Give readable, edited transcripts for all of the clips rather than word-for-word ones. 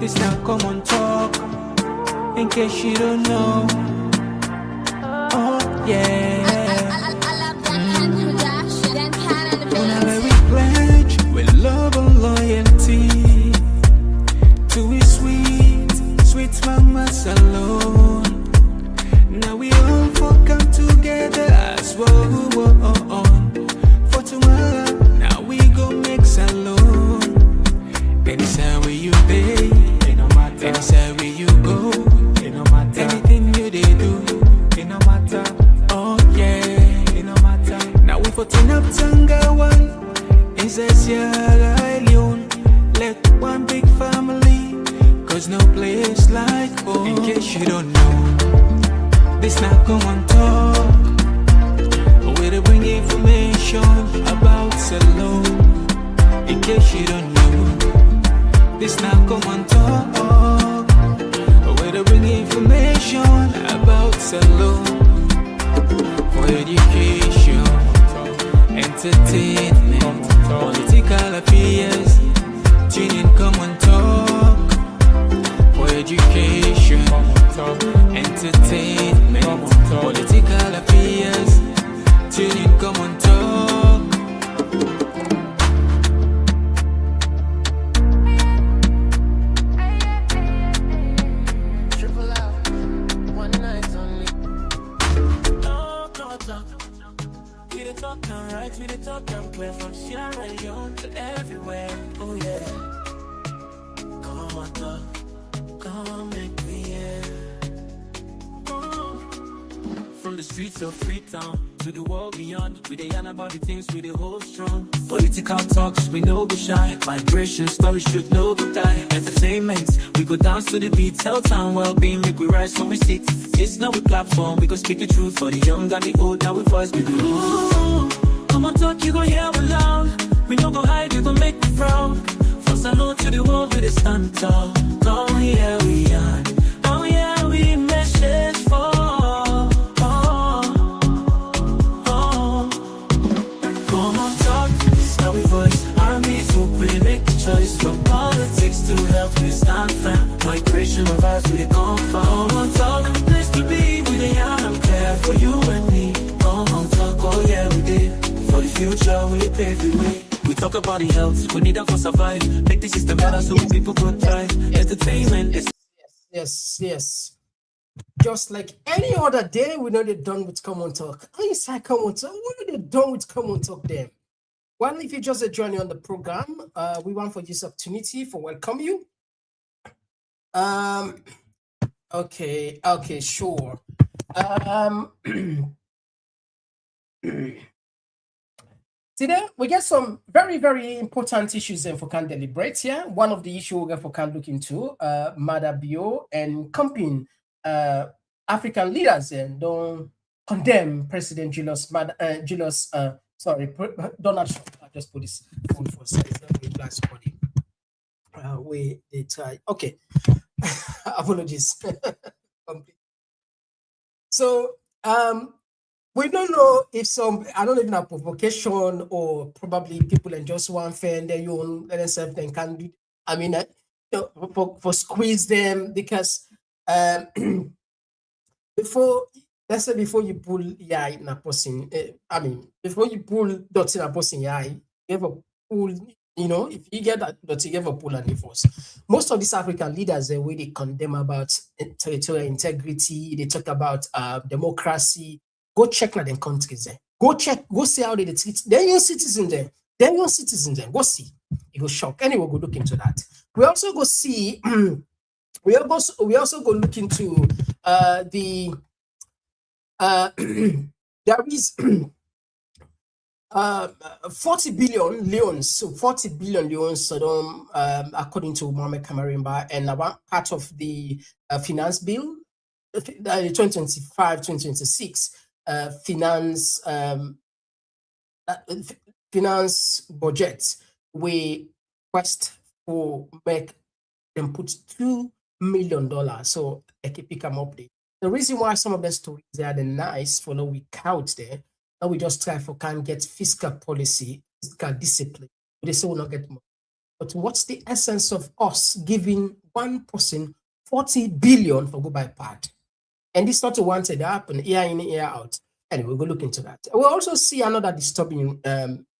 This now Komon-Tok, in case you don't know. Oh yeah. Whenever we pledge with love and loyalty to we sweet mamas alone. Now we all for come together as one. For tomorrow, now we go make salon. Anytime where you pay, anytime where you go, anything you they do, it no matter. Oh yeah, it no matter. Now we for turn up Tangawan, inside Sierra Leone. Let one big family, cause no place like home. In case you don't know, this not Komon-Tok. We'll bring information about salon. In case you don't know, this now Komon-Tok. We'll bring information about salon. For education, entertainment, political affairs. Tune in Komon-Tok. For education, entertainment, political affairs. Tune in Komon-Tok. Triple out, one night only. Talk. We the talk and right, we the talk and play from Sierra Leone to everywhere. Oh yeah. Komon-Tok, come make me hear. From the streets of Freetown to the world beyond, we dey yarn about the things we dey hold strong. Political talks, we no go shy. Migration stories should no go die. Entertainment, we go dance to the beat. Health and well-being, make we rise from we sit. It's now we platform, we go speak the truth for the young and the old. Now we voice we do. Komon-Tok, you gon' hear we loud. We no go hide, we gon' make we proud. From salon to the world, we dey stand tall. Come here we are. Oh yeah, we message for. Choice from politics to health, we stand firm. Migration of us, we come from Komon-Tok. Place to be, we the young and care for you and me. Komon-Tok, oh yeah, we did. For the future, we pave the way. We talk about the health, we need them for survive. Make the system better so people could thrive. Entertainment is... Yes. Just like any other day, we know they're done with Komon-Tok. Inside Komon-Tok, what are they done with Komon-Tok then? Well, if you just join on the program, we want for this opportunity for welcome you. Okay, sure. Today we get some very, very important issues for can deliberate here. One of the issues we for can look into Maada Bio and company African leaders and don't condemn President Julius Donald Trump. I just put this phone for a second. Somebody. We they try. Okay. Apologies. So we don't know if I don't even have provocation or probably people and just one fan they own themselves and can do. I mean, for squeeze them because before you pull in a person, before you pull dots in a person, you have a pull, if you get that dot, you have a pull and the force. Most of these African leaders, the way they condemn about territorial integrity, they talk about democracy. Go check na them countries there. Go see how they treat their own citizens there. Go see. You go shock. Anyway, go look into that. We also go see, we also go look into there is 40 billion loans, according to Mohamed Kamarimba, and one part of the finance bill, the 2025-2026 finance budget, we request for make them put $2 million. So I can pick them up there. The reason why some of the stories they are the nice for no we count there, now we just try for can get fiscal policy, fiscal discipline. They say we'll not get more. But what's the essence of us giving one person 40 billion for go buy pad. And this not wanted to happen year in, year out. Anyway, we'll go look into that. We'll also see another disturbing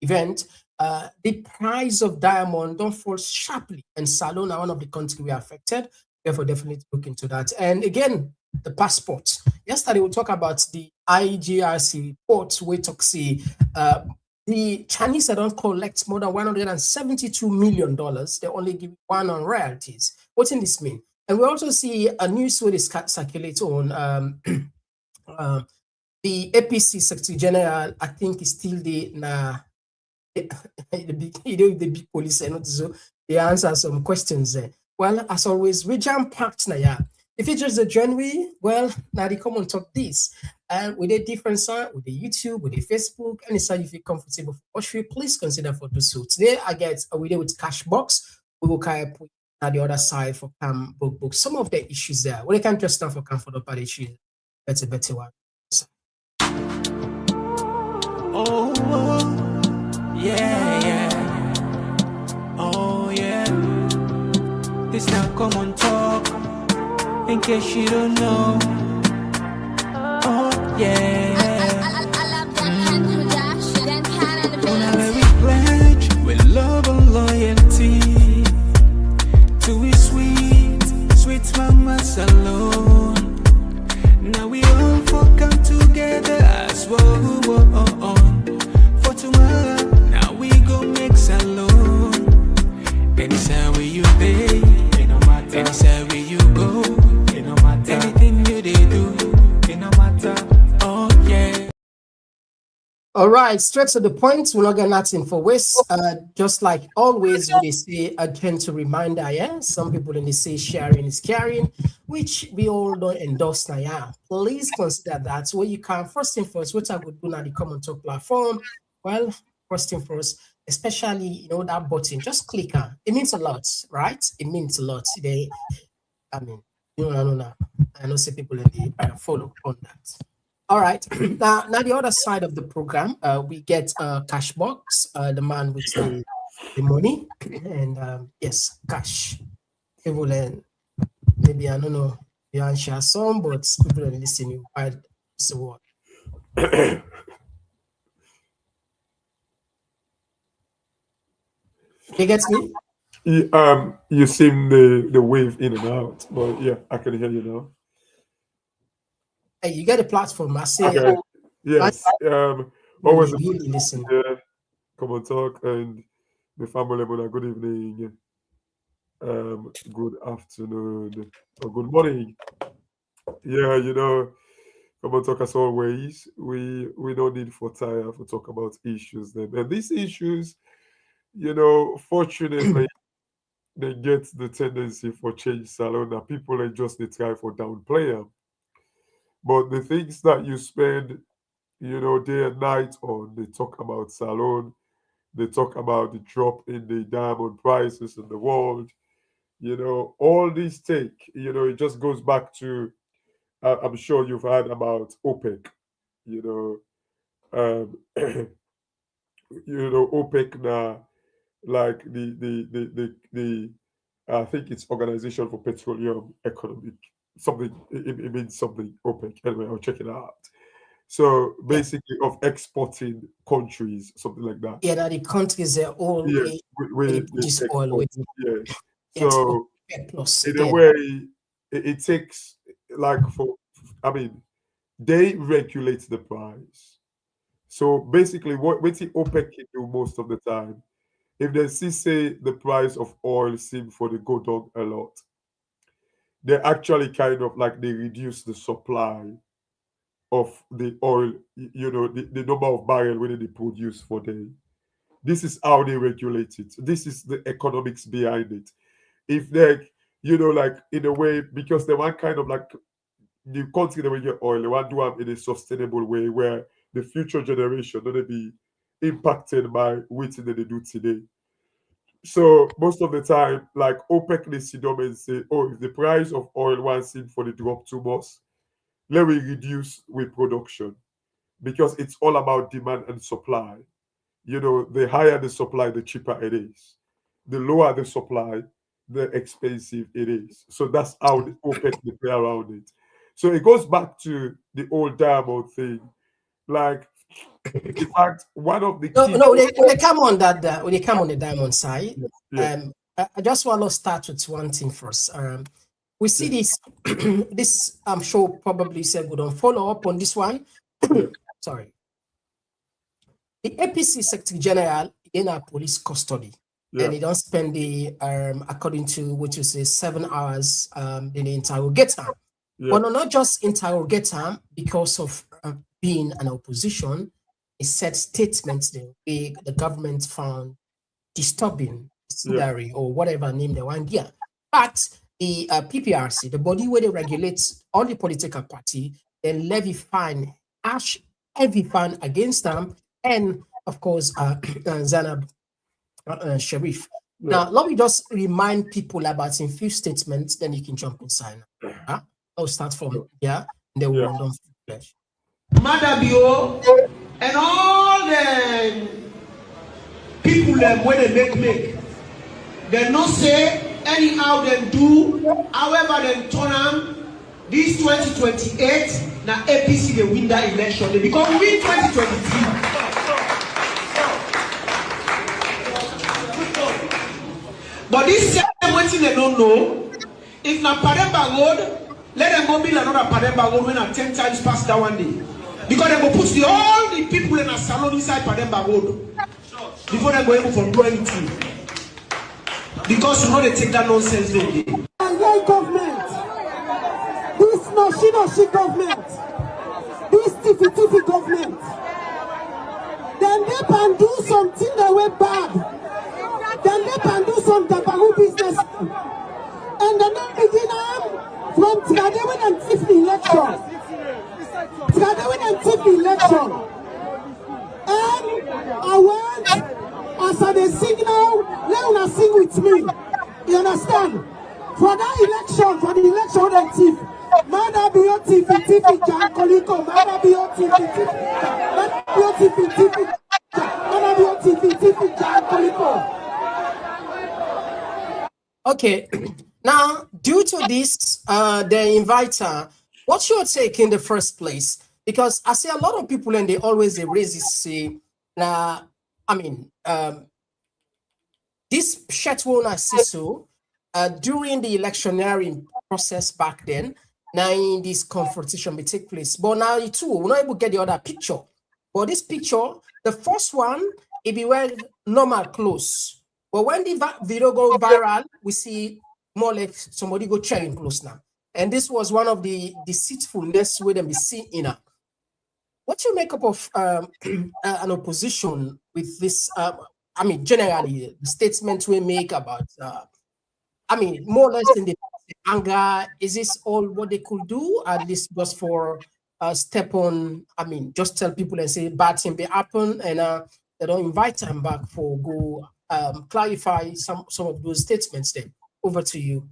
event. The price of diamond don't fall sharply, and Salon are one of the countries we are affected. Therefore, definitely look into that. And again, the passport. Yesterday, we talked about the IGRC report, where talk see the Chinese don't collect more than $172 million. They only give one on royalties. What's in this mean? And we also see a news story circulate on the APC Secretary General. I think is still the the big police and so they answer some questions there. Well, as always, we jam packed now. Yeah. If it's just a January, well, now the Komon-Tok this. And with a different side, with the YouTube, with the Facebook, any side you feel comfortable for watch, please consider for do so. Today I get a video with Cashbox. We will kind of put at the other side for Cam book. Some of the issues there. We can't just stand for Cam for the part issue. That's a better one. Oh, yeah. Oh, yeah. This now Komon-Tok. In case you don't know. Oh, yeah. Whenever we pledge with love and loyalty to we sweet mamas alone. Now we all come together as one. For tomorrow, now we go make salon. Anytime where you pay, anytime where you go, anything you they do, it no matter. Oh yeah. All right, straight to the point. We're not getting nothing for waste. Just like always, we say a gentle reminder. Yeah, some people in the say sharing is caring, which we all don't endorse now. Yeah, please consider that. Where you can first thing first, what I would do now the Komon-Tok platform. Well, first thing first, especially that button, just click on. It means a lot, right? It means a lot. I know some people in the follow on that. All right. Now the other side of the program, we get Cashbox, the man with the money, and yes, cash. People maybe I don't know you answer some, but people are listening. So what? You get me? You seem the wave in and out, but yeah, I can hear you now. Hey, you get a platform. I say. Okay. Yes. Always a really listen. Komon-Tok and the family. Good evening, good afternoon, or good morning. Yeah, Komon-Tok as always. We don't need for tire for talk about issues then, and these issues, fortunately. They get the tendency for change salon that people are just they try for downplay them. But the things that you spend, day and night on, they talk about salon, they talk about the drop in the diamond prices in the world, all these take, it just goes back to, I'm sure you've heard about OPEC, um, OPEC now, like the I think it's Organization for Petroleum Economic something. It means something OPEC. Anyway, I'll check it out. So basically, of exporting countries, something like that. Yeah, that the countries are all Yes, with this oil with yes. export So plus in a again. way, it takes like they regulate the price. So basically, what the OPEC can do most of the time, if they see say the price of oil seem for the go down a lot, they actually kind of like they reduce the supply of the oil, the number of barrel when they produce for day. This is how they regulate it. This is the economics behind it. If they, like in a way, because they want kind of like the country that we get oil, they want to do it in a sustainable way where the future generation don't be impacted by what they do today. So most of the time, like OPEC they sit down and say, oh, if the price of oil wants seem for the drop too much, let me reduce with production because it's all about demand and supply. The higher the supply, the cheaper it is. The lower the supply, the expensive it is. So that's how the OPEC they play around it. So it goes back to the old diamond thing. Like, in fact, one of the No, key. no, when they come on that, when they come on the diamond side, Yeah, I just want to start with one thing first. We see this, this I'm sure probably said we don't follow up on this one. yeah, Sorry. The APC Secretary General in our police custody, yeah, and he don't spend the according to what you say 7 hours in the interrogate him. yeah, But not just interrogate him because of being an opposition. He said statements the government found disturbing, yeah, incendiary, or whatever name they want here. But the PPRC, the body where they regulate all the political party, then levy fine, ash heavy fine against them, and of course, Zanab Sharif. yeah. Now, let me just remind people about in few statements, then you can jump inside. I'll start from here, and then we'll Yeah. run down flesh. Maada Bio and all the people them when they make they not say anyhow they do, however they turn on this 2028 now APC they win that election they become win 2023. But this same one thing they don't know, if na Pademba Road, let them go build another Pademba Road when 10 times past that one day. Because they go put all the people in a salon inside Pademba Road before they go able to do anything. Because you know they take that nonsense they do. Government, this no-she government, this tiffy government, then they can do something that way bad. Then they can do some tabaru business. And then they begin from Tigadewin and Tiffy election. Tigadewin and Tiffy election. And I want, as I signal, let una sing with me. You understand? For that election, for the election of Tiff, Maada Bio Tiffy, Jankoliko, Maada Bio Tiffy, Maada Bio Tiffy, Maada Bio Tiffy, Jankoliko. Okay, now due to this, the inviter, what's your take in the first place? Because I see a lot of people and they always raise this say, this Shetwona Siso, during the electioneering process back then, now in this confrontation may take place. But now you too, we're not able to get the other picture. But this picture, the first one, it be well normal close. But when the video go viral, we see more like somebody go trying close now. And this was one of the deceitfulness where them be seen in her. What you make up of an opposition with this? Generally, the statements we make about, more or less in the anger, is this all what they could do? At least just for step on, just tell people and say bad thing may happen and they don't invite them back for go clarify some of those statements then. Over to you.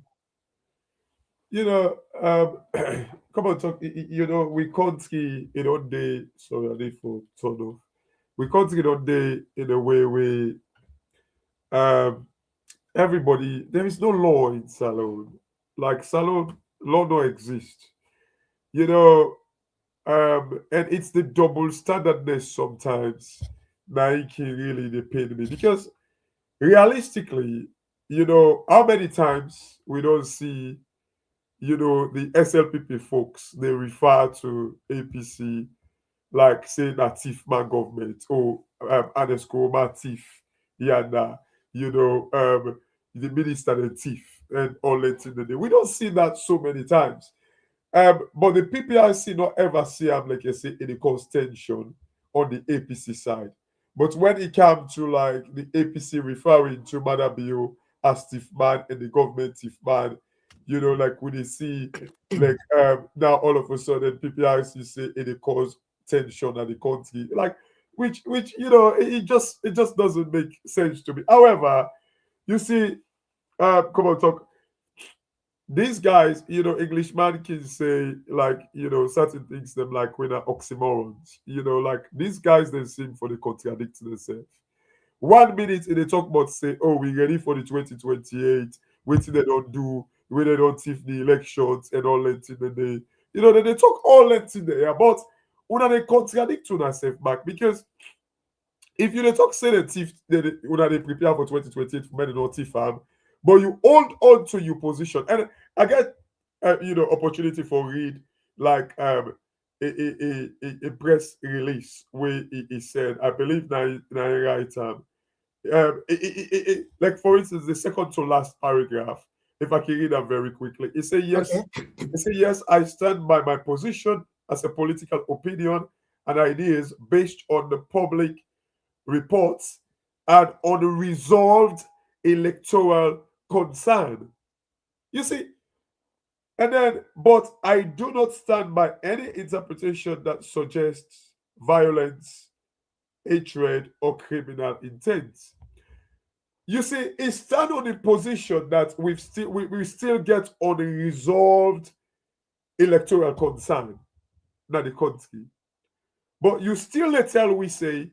You know, Komon-Tok, you know, we can't see it all day. Sorry, I need for turn off. We can't see it all day in a way where everybody, there is no law in Salon. Like Salon, law don't exist. You know, and it's the double standardness sometimes. Nike really they paid me because realistically, you know, how many times we don't see, you know, the SLPP folks, they refer to APC like say that thief man government or underscore my thief, yeah, you know, the minister the thief and all that in the day. We don't see that so many times. But the PPRC not ever see them like I say in the contention on the APC side. But when it comes to like the APC referring to Maada Bio as thief man and the government thief man, you know, like when they see like now all of a sudden PPRC say it cause tension at the country, like which you know it just doesn't make sense to me. However, you see, Komon-Tok, these guys, you know, Englishman can say like, you know, certain things them like when are oxymorons, you know, like these guys they seem for the contradict themselves. 1 minute they talk about say, oh, we ready for the 2028, waiting they don't do, when they don't thief the elections and all that thing, and they, they talk all that thing there, but when they contradict to themselves back, because if you dey talk say the thief, una dey prepare for 2028 for men not thief farm, but you hold on to your position. And I get opportunity for read like a press release where he said, I believe na right like for instance the second to last paragraph, if I can read that very quickly, he say yes. Okay. He say yes, I stand by my position as a political opinion and ideas based on the public reports and unresolved electoral concern. You see, and then, but I do not stand by any interpretation that suggests violence, hatred, or criminal intent. You see, it stand on the position that we still get unresolved electoral concern, not the country. But you still tell we say,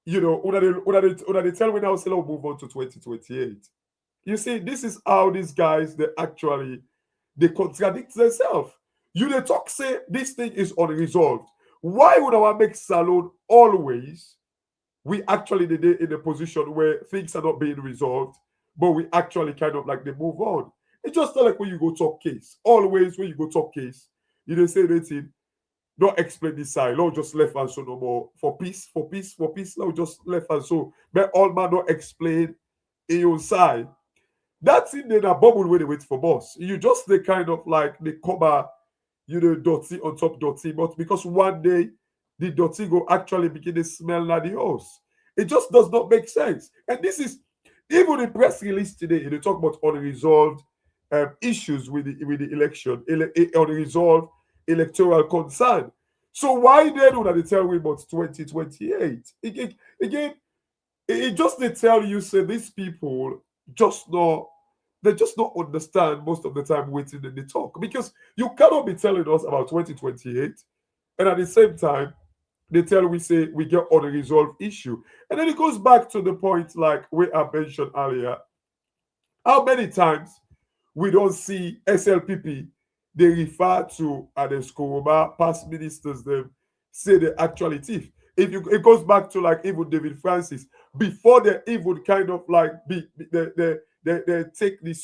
they tell me now say let's move on to 2028. You see, this is how these guys they contradict themselves. They talk say this thing is unresolved. Why would I make Salon always? We actually did in a position where things are not being resolved, but we actually kind of like they move on. It's just not like when you go talk case. Always when you go talk case, you don't say anything. Don't explain this side. Lord just left and so no more. For peace. Lord just left and so. But all man don't explain in your side. That's in the bubble where they wait for boss. You just they kind of like they cover, dirty on top dirty, but because one day the dirty go actually begin to smell like the house. It just does not make sense. And this is even the press release today. They talk about unresolved issues with the election, unresolved electoral concern. So why then would they tell me about 2028? Again, it just they tell you say these people they just don't understand most of the time waiting in the talk, because you cannot be telling us about 2028 and at the same time they tell we say we get unresolved issue. And then it goes back to the point like we I mentioned earlier. How many times we don't see SLPP they refer to Adescobar, past ministers, them say they actually thief. It goes back to like even David Francis before they even kind of like they take the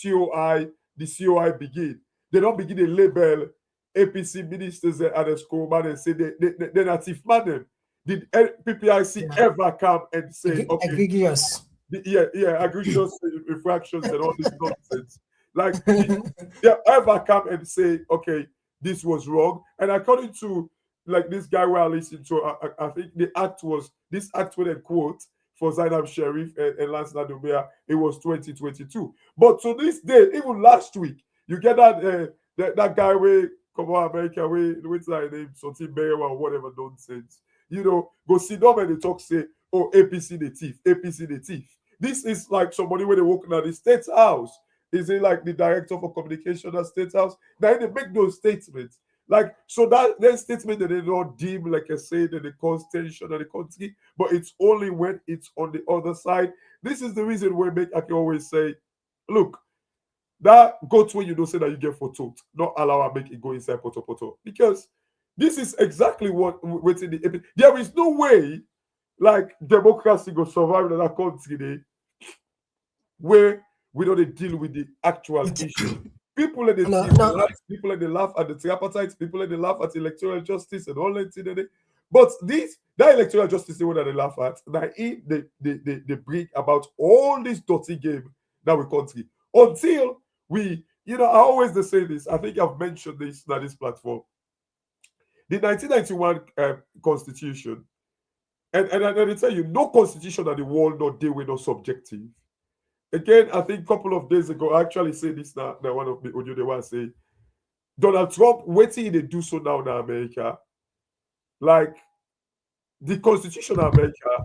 COI begin. They don't begin to label APC ministers at Adescobar and say they're not thief man. Did PPIC ever come and say okay? Egregious. Egregious infractions and all this nonsense. Like, they ever come and say, okay, this was wrong. And according to like this guy where I listened to, I think this act with a quote for Zainab Sharif and Lance Nadumea, it was 2022. But to this day, even last week, you get that guy where come on America, what's that name? Something Bear or whatever nonsense. Go sit down and they talk, say, oh, APC the thief. This is like somebody where they working at the State House. Is it like the director for communication at State House? Now they make those statements. Like, so that statement that they don't deem, like I said, that they cause tension in the country, but it's only when it's on the other side. This is the reason why I can always say, look, that go to when you don't say that you get photo, not allow make it go inside poto. Because this is exactly what's in the there is no way like democracy go survive in that country where we don't deal with the actual issue. People let people let they laugh at the tripartite, people let they laugh at electoral justice and all that. But that electoral justice, the one that they laugh at, they bring about all this dirty game that we country. Until we, I always say this, I think I've mentioned this on this platform. The 1991 constitution, and I tell you, no constitution at the world not deal with no subjective. Again, I think a couple of days ago, I actually say this now. One of the audio they want to say, Donald Trump waiting to do so now in America. Like the Constitution of America,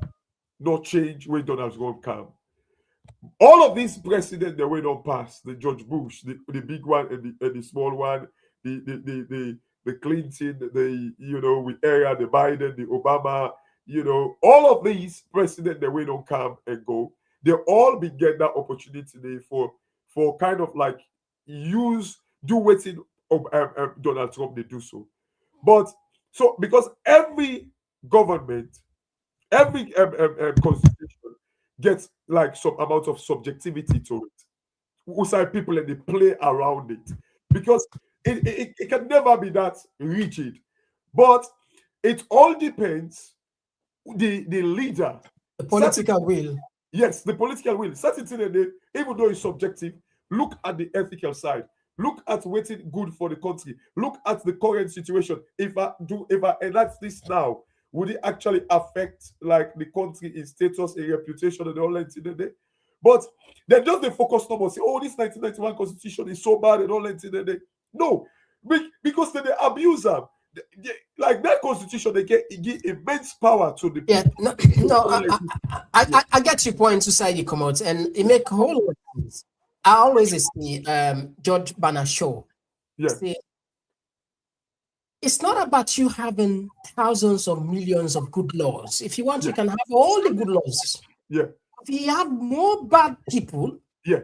not change when Donald Trump come. All of these presidents that went on past, the George Bush, the big one and the small one, the Clinton, with Area, the Biden, the Obama, all of these presidents that went on come and go. They all be get that opportunity for for kind of like do waiting Donald Trump they do so. But so because every government, every constitution gets like some amount of subjectivity to it. Usai people and they play around it because it can never be that rigid. But it all depends the leader, The political will. yes, the political will. Certain thing that they, even though it's subjective, look at the ethical side. Look at waiting good for the country. Look at the current situation. If I enact this now, would it actually affect like the country in status, in reputation, and all that in the But then just they focus on say, oh, this 1991 constitution is so bad and all that in the No, because they abuse them. Like that constitution, they give immense power to the Yeah, people. no, I get your point to say you come out and it make a whole lot of sense. I always see George Bernard Shaw Yeah, say it's not about you having thousands or millions of good laws. If you want, you can have all the good laws. yeah, If you have more bad people, yeah,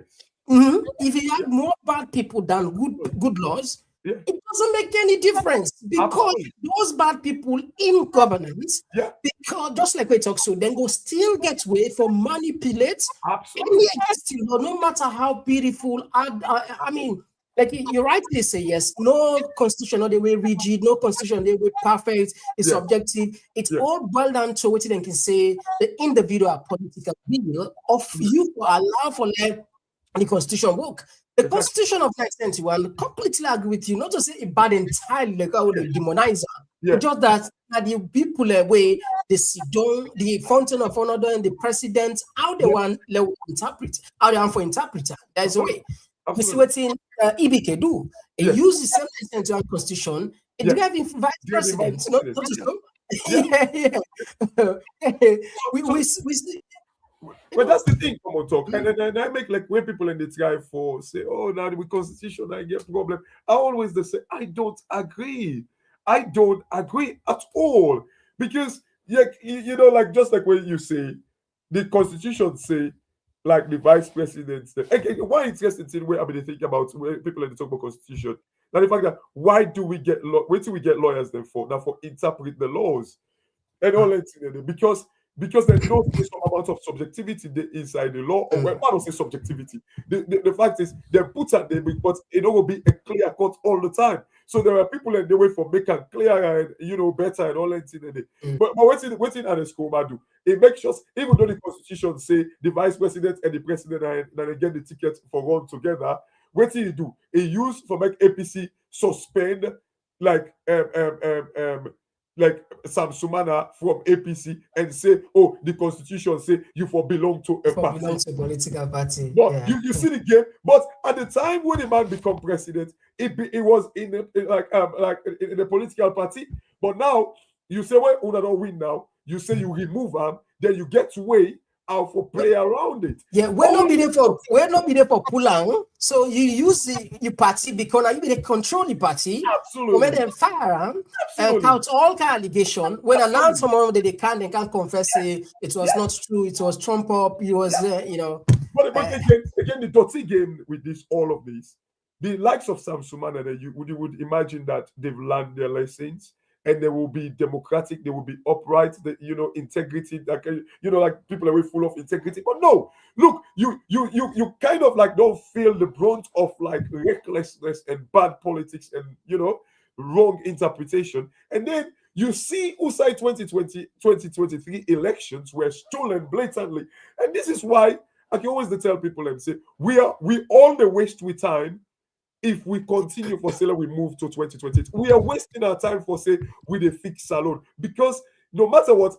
if you have more bad people than good laws, yeah, it doesn't make any difference because Absolutely. those bad people in governance, yeah, because just like we talk, so then go still get way for manipulate absolutely. any existing law, no matter how beautiful. I mean, like you rightly say, yes, no constitution, no the way rigid, no constitution, the way perfect, it's Yeah. subjective. It's Yeah. all boiled down to what you can say the individual political will of you to allow for like the constitution work. The Exactly. Constitution of 1991 completely agree with you, not to say it bad entirely, like how they demonize her. Yeah. It's just that the people away, the Sidon, the fountain of honor, and the president, how they want to interpret, how they want for interpreter. There's a way. We see what in Ibike do. He Yeah. use the same 1991 constitution. It Yeah. gave him vice Give him president. vice Not president, yeah. we see. But that's the thing, Komon-Tok. And then I make like when people in the try for say, oh, now with constitution I get problem. I always they say, I don't agree. I don't agree at all. Because you know, like just like when you say the constitution say like the vice president. Why interesting thing where I mean they think about when people in the talk about constitution. Now the fact that why do we get wait till we get lawyers then for now for interpret the laws and all that because there's no some amount of subjectivity inside the law, or well, I don't say subjectivity. The fact is they put at the but it don't will be a clear cut all the time. So there are people in the way for making clearer and better and all that. But what's in Anescoma do? It makes sure even though the constitution say the vice president and the president and they get the ticket for run together, what did he do? He used for make APC suspend like Sam Sumana from APC and say, oh, the constitution say you belong to a party. Belong to a political party. But Yeah. you see the game. But at the time when the man become president, it was in the political party. But now you say, well, Una don't win now. You say you remove him, then you get to way how for play around it. Yeah, we're not be there for Pulang. So you use the party because now you be the control the party. Absolutely. When them fire and Absolutely. count all kind of allegation. When Absolutely. announce someone that they can't confess it was not true. It was Trump up. It was But again, the dirty game with all of this, the likes of Sam Sumana, that you would imagine that they've learned their lessons and they will be democratic, they will be upright, integrity, like people are full of integrity. But no, look, you kind of like don't feel the brunt of like recklessness and bad politics and wrong interpretation. And then you see USAI 2023 elections were stolen blatantly. And this is why I can always tell people and say we all the waste with time if we continue for say we move to 2020. We are wasting our time for say with a fixed salon because no matter what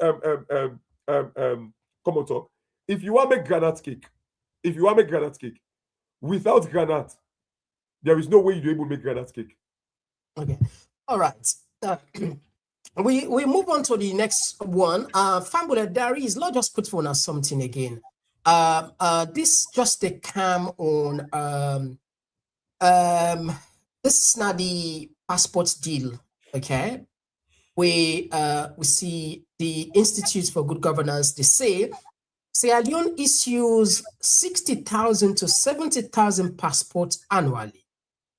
Komon-Tok, if you want to make granite cake, without granite, there is no way you're able to make granite cake. Okay. All right. We move on to the next one. Fambula Dari is not just put for us something again. This just a cam on this is not the passport deal. Okay. We see the Institute for Good Governance, they say Sierra Leone issues 60,000 to 70,000 passports annually,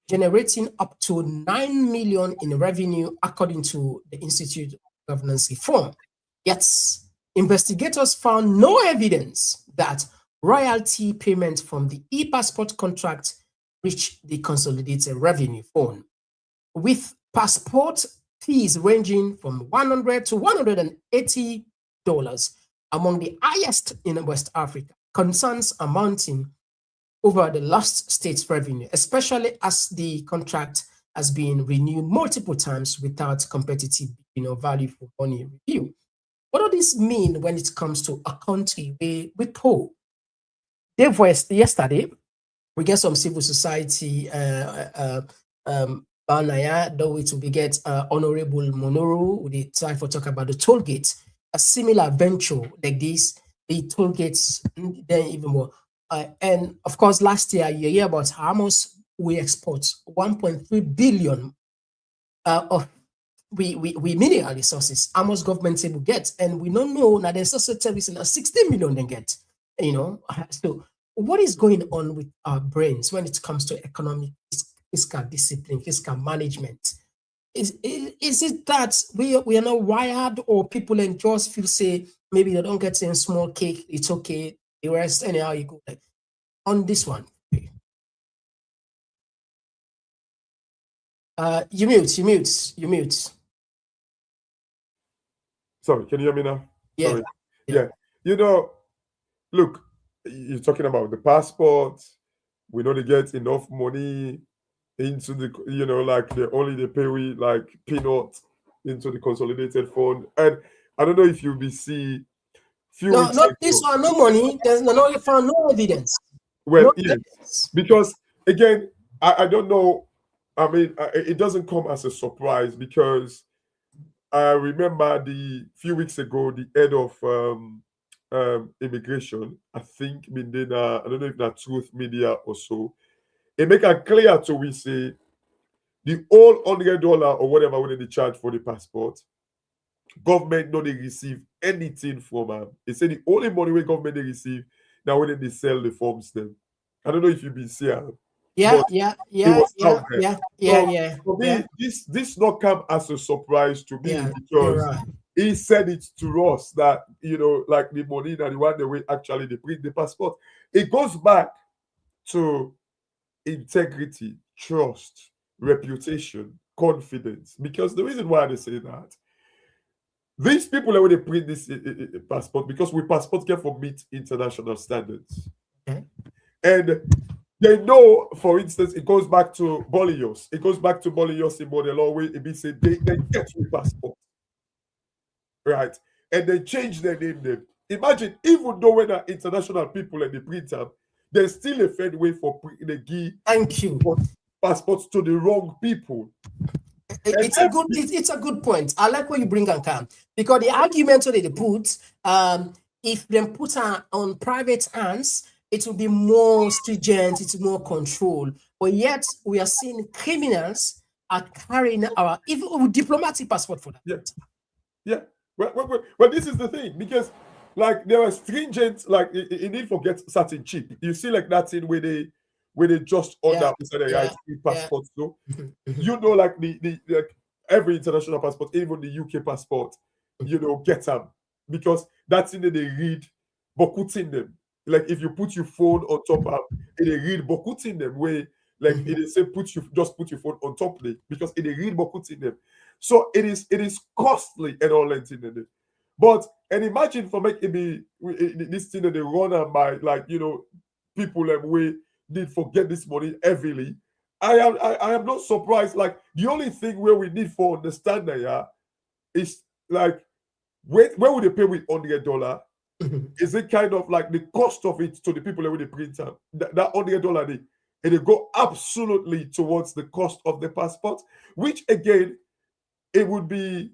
generating up to 9 million in revenue, according to the Institute of Governance Reform. Yet, investigators found no evidence that royalty payments from the e-passport contract reached the consolidated revenue fund, with passport fees ranging from $100 to $180, among the highest in West Africa. Concerns amounting over the lost state's revenue, especially as the contract has been renewed multiple times without competitive, value for money review. What does this mean when it comes to a country we poll? Yesterday, we get some civil society banaya, though it will be get Honorable Monoro with the time for talk about the toll gates. A similar venture like this, the toll gates, then even more. And of course, last year you hear about how much we export 1.3 billion of we mineral resources, how much government will get, and we don't know that there's also service in 60 million they get. So what is going on with our brains when it comes to economic fiscal discipline, fiscal management? Is it that we are not wired, or people and just feel say maybe they don't get in small cake, it's okay, the rest anyhow you go? Like on this one, you mute. Sorry, can you hear me now? Yeah. Sorry. Yeah. Look, you're talking about the passport. We know they get enough money into the, like they pay we like peanuts into the consolidated fund. And I don't know if you'll be see few No, weeks not ago, this one, no money. There's no, you found no evidence. well, No yes, evidence. because again, I don't know. I mean, it doesn't come as a surprise, because I remember the few weeks ago, the head of immigration, I think, I don't know if that's Truth Media or so, it make it clear to we say the whole $100 or whatever when they charge for the passport, government don't they receive anything from them. They say the only money when government they receive now when they sell the forms them. I don't know if you've been seeing. Yeah. For me, this not come as a surprise to me, You're because right. he said it to us that like the money that the one the way actually they print the passport. It goes back to integrity, trust, reputation, confidence. Because the reason why they say that, these people are when they print this passport, because we passport get for meet international standards. Okay. And they know, for instance, it goes back to Bolios. It goes back to Bolios in model way. It be said they get with passport. Right? And they change their name. Imagine, even though when are international people and they print them, there's still a fair way for the give Thank you. passports to the wrong people. It's a good point. I like what you bring and come, because the argument that they put, if they put on private hands, it will be more stringent, it's more controlled. But yet we are seeing criminals are carrying our even with diplomatic passport for that. Yeah. Well, this is the thing, because like there are stringent, like you need to get certain chip. You see like that thing where they just order passports. So like the like every international passport, even the UK passport, get them, because that's in there they read but in them. Like if you put your phone on top of it, they read but in them way, like it say put your phone on top of it, because it they read but in them. So it is costly and all that in it. But and imagine for make it be this thing that they run on by, like people like we need forget this money heavily. I am not surprised. Like the only thing where we need for understand that is like where would they pay with $100? Is it kind of like the cost of it to the people that will print that $100 it go absolutely towards the cost of the passport, which again it would be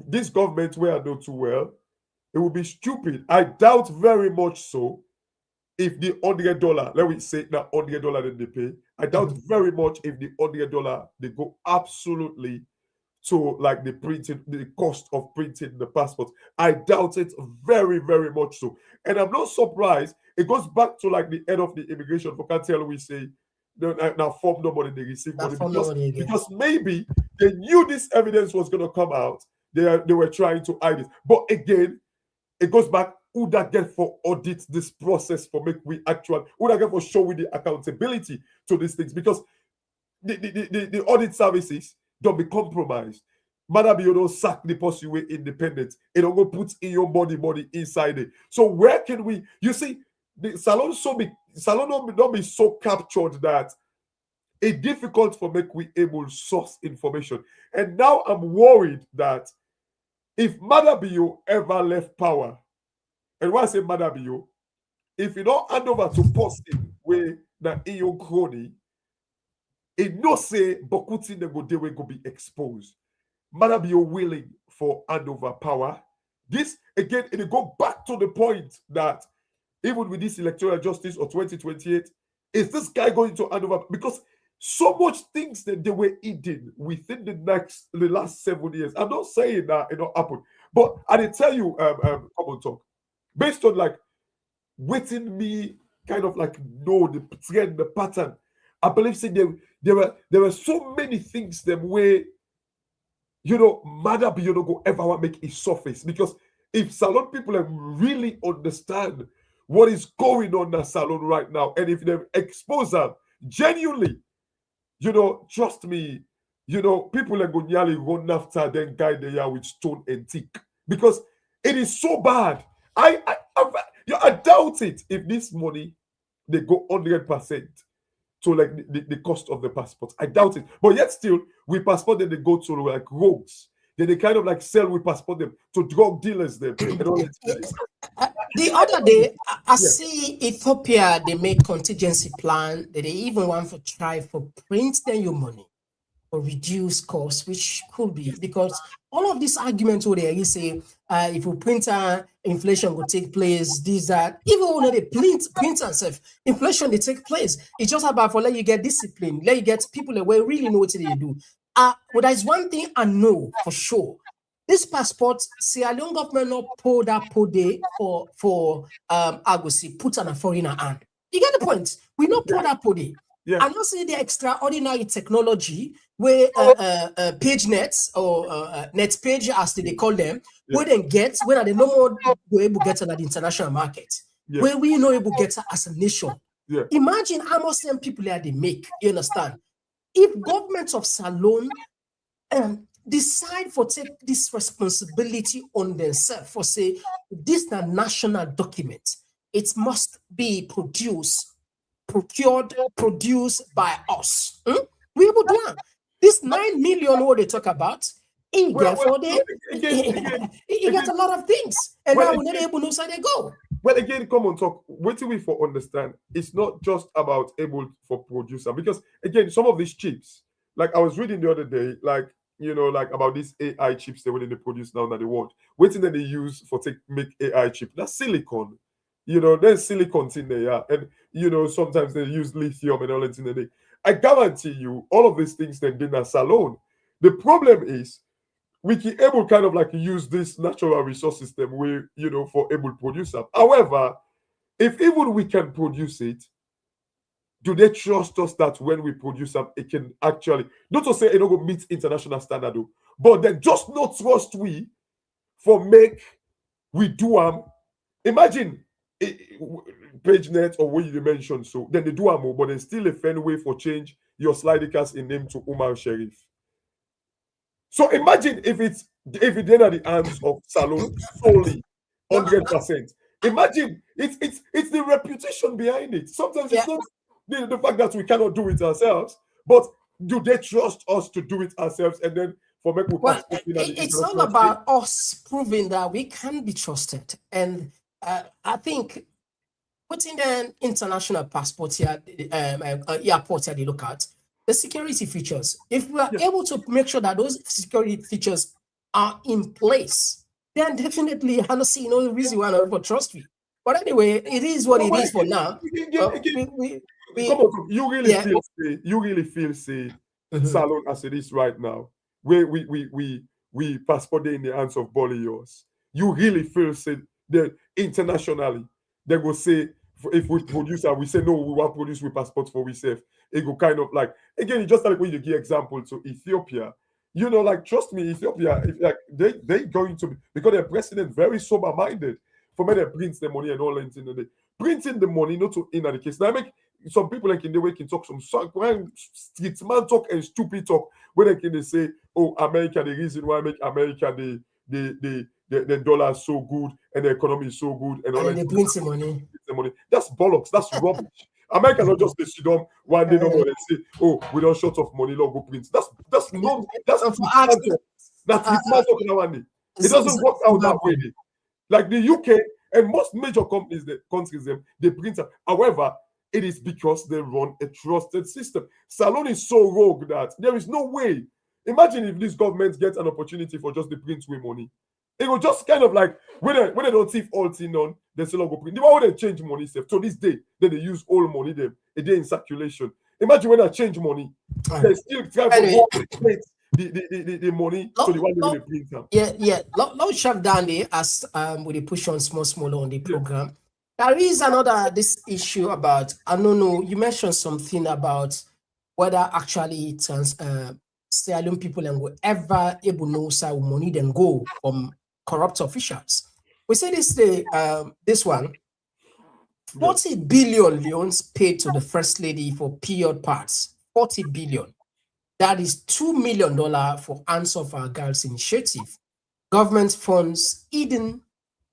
this government where I know too well, it would be stupid. I doubt very much so if the $100, let me say that $100 that they pay, I doubt very much if the $100 they go absolutely to like the cost of printing the passport. I doubt it very, very much so. And I'm not surprised. It goes back to like the end of the immigration. For can't tell we say now form nobody they receive money because maybe they knew this evidence was going to come out. They were trying to hide it. But again, it goes back. Who that get for audit this process for make we actual? Who that get for show with the accountability to these things? Because the audit services don't be compromised. Maada Bio don't sack the person way independent. It don't go put in your money inside it. So where can we? You see, the salon don't be so captured that it's difficult for make we able source information. And now I'm worried that if Maada Bio ever left power, and when I say Maada Bio, if you don't hand over to person where na in your crony, it no say Bokuti go they will go be exposed. Maada Bio willing for handover power. This again, it go back to the point that even with this electoral justice or 2028, is this guy going to hand over? Because so much things that they were eating within the last 7 years. I'm not saying that it don't happen, but I did tell you, Komon-Tok, based on like waiting me kind of like know the trend, the pattern. I believe there were so many things them where Maada Bio don't go ever make it surface, because if salon people really understand what is going on in the salon right now, and if they expose them genuinely, trust me, people are going to run after them guy they are with stone and tick, because it is so bad. I doubt it if this money they go 100% to like the cost of the passport. I doubt it. But yet still, we passport them, they go to like rogues. Then they kind of like sell we passport them to drug dealers them. The other day, I see Ethiopia, they make contingency plan that they even want to try for print them your money or reduce costs, which could be because all of these arguments where they say if we print inflation will take place, these that even when they print and stuff, inflation they take place. It's just about for let you get discipline, let you get people that will really know what they do. But there's one thing I know for sure. This passport, Sierra Leone government not pull that day for Agosi put on a foreigner hand. You get the point? We not pull that day. Yeah. And also the extraordinary technology where page nets or net page as they call them, where they get when they no more go able to get on the international market, where we know able to get as a nation. Yeah. Imagine how much them people there they make. You understand? If governments of Salon decide for take this responsibility on themselves for say this is a national document, it must be produced by us. We able to learn. This 9 million what they talk about, he get a lot of things. And now we're not able to know how they go. Well, again, Komon-Tok, what do we for understand? It's not just about able for producer, because again, some of these chips, like I was reading the other day, like like about these AI chips they produce now that they want. Waiting that they use for make AI chip. That's silicon. There's silicon in there, and sometimes they use lithium and all that in there. I guarantee you, all of these things they've been a salon. The problem is we can able kind of like use this natural resource system where for able to produce them. However, if even we can produce it, do they trust us that when we produce them, it can actually not to say it don't go meet international standard, but they just not trust we for make we do imagine PageNet or what you mentioned, so then they do more, but there's still a fair way for change your sliding cast in name to Umar Sharif. So imagine if it then at the hands of Salon solely 100%. Imagine it's the reputation behind it. Sometimes it's not the fact that we cannot do it ourselves, but do they trust us to do it ourselves? And then for make it's all about us proving that we can be trusted. And I think putting an international passport here, airport here, they look at the security features. If we are able to make sure that those security features are in place, then definitely I don't see no reason why not trust me. But anyway, it is what it is for now. You really feel say Salon as it is right now. where we passport in the hands of Bolios, you really feel say that internationally they go say if we produce and we say no, we want produce with passport for we safe. It go kind of like again, it's just like when you give example to Ethiopia. You know, like trust me, Ethiopia, if, like they going to be because their president very sober minded. For me, they print the money and all that in the printing the money, not to in the case. Now I make some people like in the way can talk some street man talk and stupid talk where they can say, oh, America, the reason why make America the dollar is so good and the economy is so good and all And that. they print the money. The money. That's bollocks. That's rubbish. America not just they sit down one day no more and say, oh, we don't short of money, long go print. That's not that's For street us, man talk. That's street man talk now one day. It doesn't work out that way. Like the UK and most major companies, the countries, they print. However, it is because they run a trusted system. Salon is so rogue that there is no way. Imagine if this government gets an opportunity for just the print with money. It will just kind of like when they don't see all thing on, they still go print. The one when they change money safe. To this day, then they use all money them a day in circulation. Imagine when they change money, they still try to print the money so the one they print them. Yeah. Let's shut down there as we push on small on the program. There is another this issue about I don't know. You mentioned something about whether actually Sierra Leone people and whoever able knows how money then go from corrupt officials. We say this one 40 billion leones paid to the first lady for period parts. 40 billion. That is $2 million for Answer for Our Girls initiative. Government funds hidden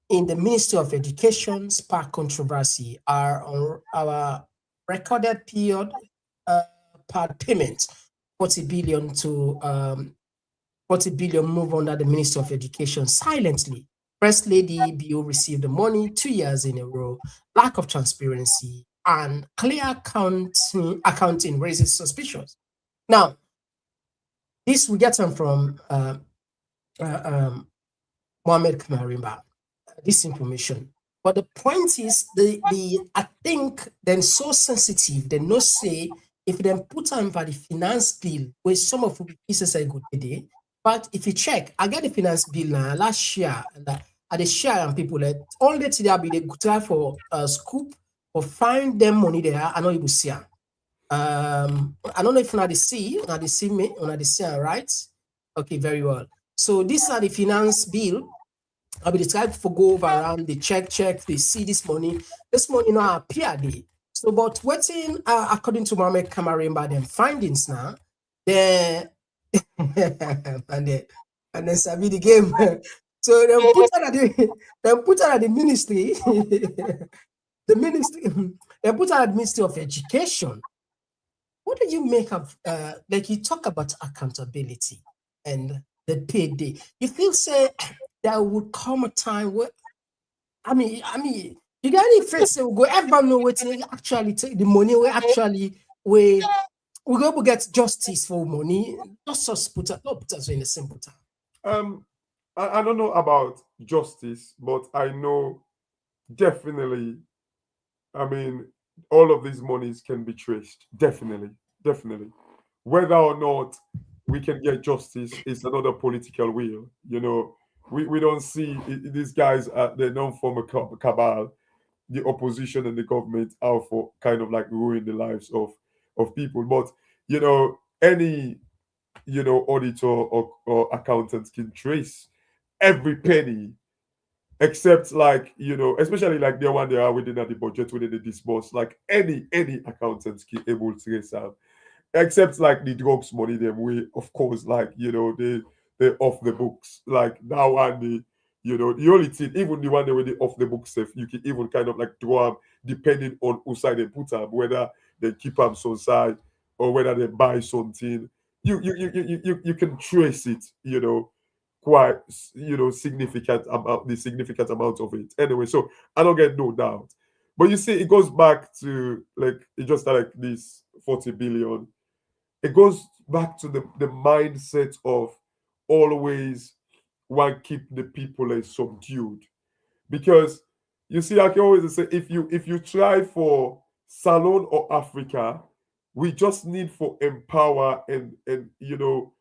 in the Ministry of Education spark controversy are on our recorded period part payment. 40 billion to 40 billion move under the Ministry of Education silently. First Lady Bio received the money 2 years in a row. Lack of transparency and clear accounting raises suspicions. Now, this we get some from Mohammed Kamarimba, this information. But the point is, I think they're so sensitive, they no say if they put on for the finance bill, where some of the pieces are good today. But if you check, I get the finance bill now last year, and I they share and people that all day today be they try for scoop or find them money there. I know you will see. I don't know if you see me, right? Okay, very well. So these are the finance bill. I'll be trying to go over around the check, they see this money now appear there. So, but waiting according to Mohammed Kamarimba, them findings now, and then Sabi the game. So they put her at the ministry, they put her at the Ministry of Education. What do you make of like you talk about accountability and the payday? You feel say there would come a time where I mean you got any friends say we go ever know what actually take the money we actually we go to get justice for money, not just put us in a simple time. I don't know about justice, but I know definitely, I mean, all of these monies can be traced. Definitely. Whether or not we can get justice is another political will. You know, we don't see these guys, they're known for a cabal, the opposition and the government are for kind of like ruin the lives of people. But, you know, any, you know, auditor or accountant can trace every penny, except like, you know, especially like the one they are within the budget, within the disburse, like any accountant can able to trace out, except like the drugs money them way, of course, like, you know, they're off the books. Like now and the, you know, the only thing, even the one they were off the books stuff, you can even kind of like draw them depending on who side they put them, whether they keep them some side or whether they buy something. You can trace it, you know, quite, you know, significant amount of it anyway. So I don't get no doubt, but you see it goes back to like it just like this 40 billion. It goes back to the mindset of always want keep the people as subdued, because you see I can always say if you try for Salon or Africa, we just need for empower and you know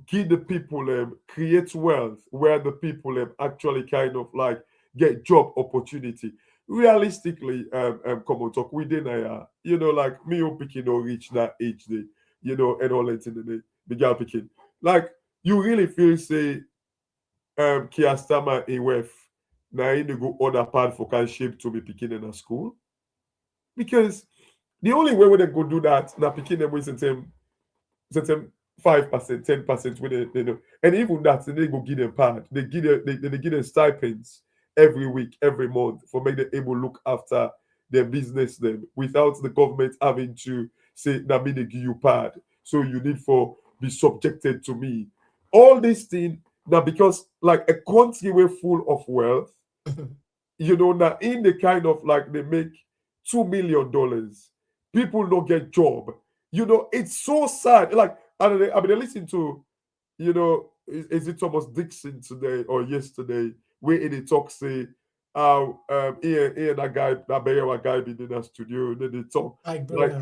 give the people create wealth where the people actually kind of like get job opportunity. Realistically, Komon-Tok, within like me who picking or reach that age day, and all that in the day, the girl picking. Like you really feel say Kiastama AWF now in the go other part for can shape to be picking in a school. Because the only way we they go do that, now picking them with certain 5%, 10% when they know. And even that, they go give them part. They give them stipends every week, every month for make them able look after their business them without the government having to say, now me they give you part. So you need for be subjected to me. All these things now because like a country we're full of wealth, now in the kind of like they make $2 million, people don't get job. It's so sad. Like I mean, listening to, is it Thomas Dixon today or yesterday, where in the talk say, Ian that guy, that Bayer guy been in the studio, and then they talk like,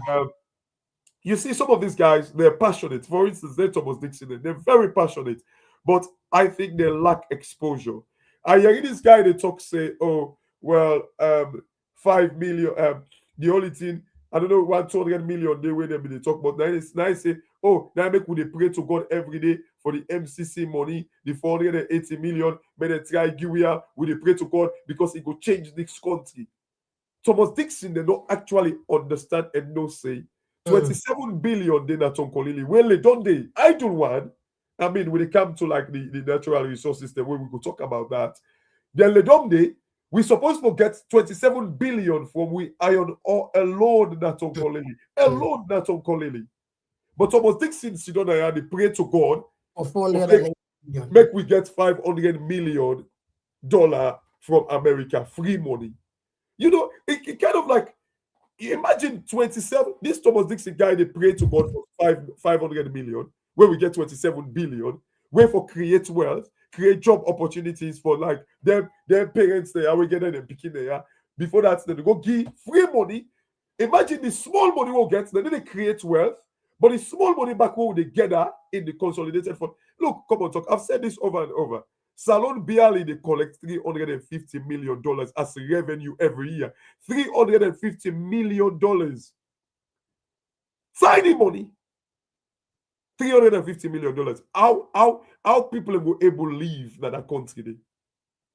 you see some of these guys, they're passionate. For instance, they're Thomas Dixon, they're very passionate, but I think they lack exposure. I hear this guy they talk say, oh well, 5 million. The only thing I don't know 100 million they way them they talk about. Now it's nice say, oh, now make we they pray to God every day for the MCC money, the 480 million. May they try give here, we they pray to God because it will change this country. Thomas Dixon they don't actually understand and no say 27 billion they not on Kolili. Well, they don't they? I don't want. I mean, when it comes to like the natural resources, the way we could talk about that, then the dumb day, we supposed to get 27 billion from we iron ore alone that on Kolili. Alone that on Kolili. But Thomas Dixon, they pray to God for make we get $500 million from America, free money. It kind of like imagine 27. This Thomas Dixon guy they pray to God for 500 million, where we get 27 billion, where for create wealth, create job opportunities for like their parents there, we get them picking there. Before that, they go give free money. Imagine the small money we'll get, then they create wealth, but the small money back home they gather in the consolidated fund. Look, Komon-Tok. I've said this over and over. Salon barely they collect $350 million as revenue every year. $350 million. Tiny money. $350 million. How people will able to live in that country?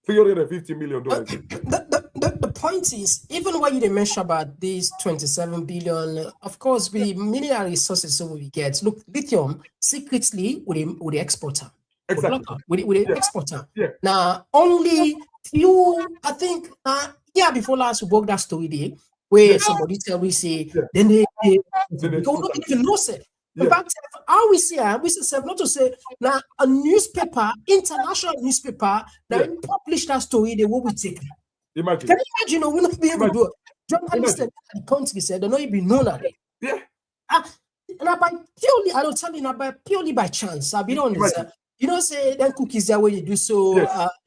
$350 million. The point is, even when you mention about these 27 billion, of course, we mineral resources so we get. Look, lithium secretly with the exporter. Exactly. With the exporter. Yeah. Now, only few, I think, before last we broke that story there, where somebody tell we say, then they don't even know say. In fact, how we say not to say now a newspaper, international newspaper, that publish that story, they will take. Imagine. Can you imagine? We'll not be able to do it. Journalists in the country said they're not even known at it. Yeah. And by purely, I don't tell you now, by purely by chance. I've been on this. Say them cookies there when you do so.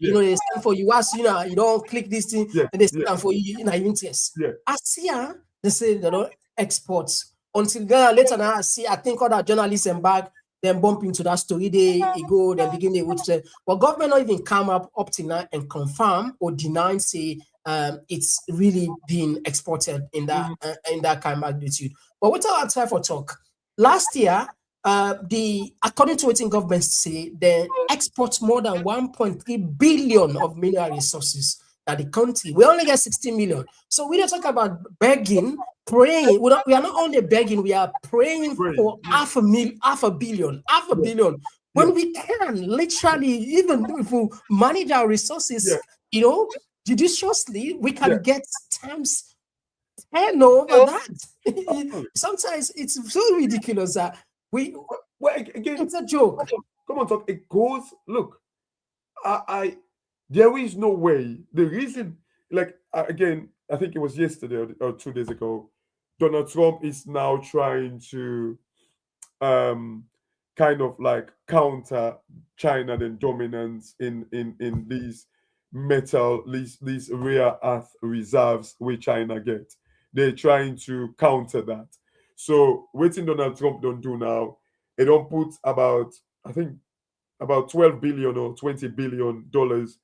They stand for you. Ask you don't click this thing, and they stand for you. Interest. Yeah. I see, they say they don't export until then. Later now, I see. I think other journalists and back then bump into that story. They go, they begin they would say, well, government not even come up to now and confirm or deny say it's really being exported in that kind of magnitude. But what's our time for talk? Last year, according to what government say, they export more than 1.3 billion of mineral resources at the country. We only get 16 million. So we don't talk about begging, praying. We are not only begging, we are praying for half a billion. When we can literally, even if we manage our resources, judiciously, we can get times 10 over that. Sometimes it's so ridiculous that again, it's a joke. Komon-Tok. It goes. Look, there is no way. The reason, again, I think it was yesterday or 2 days ago, Donald Trump is now trying to kind of like counter China and dominance in these metal, these rare earth reserves which China get. They're trying to counter that. So waiting Donald Trump don't do now, it don't put about I think about 12 billion or 20 billion dollars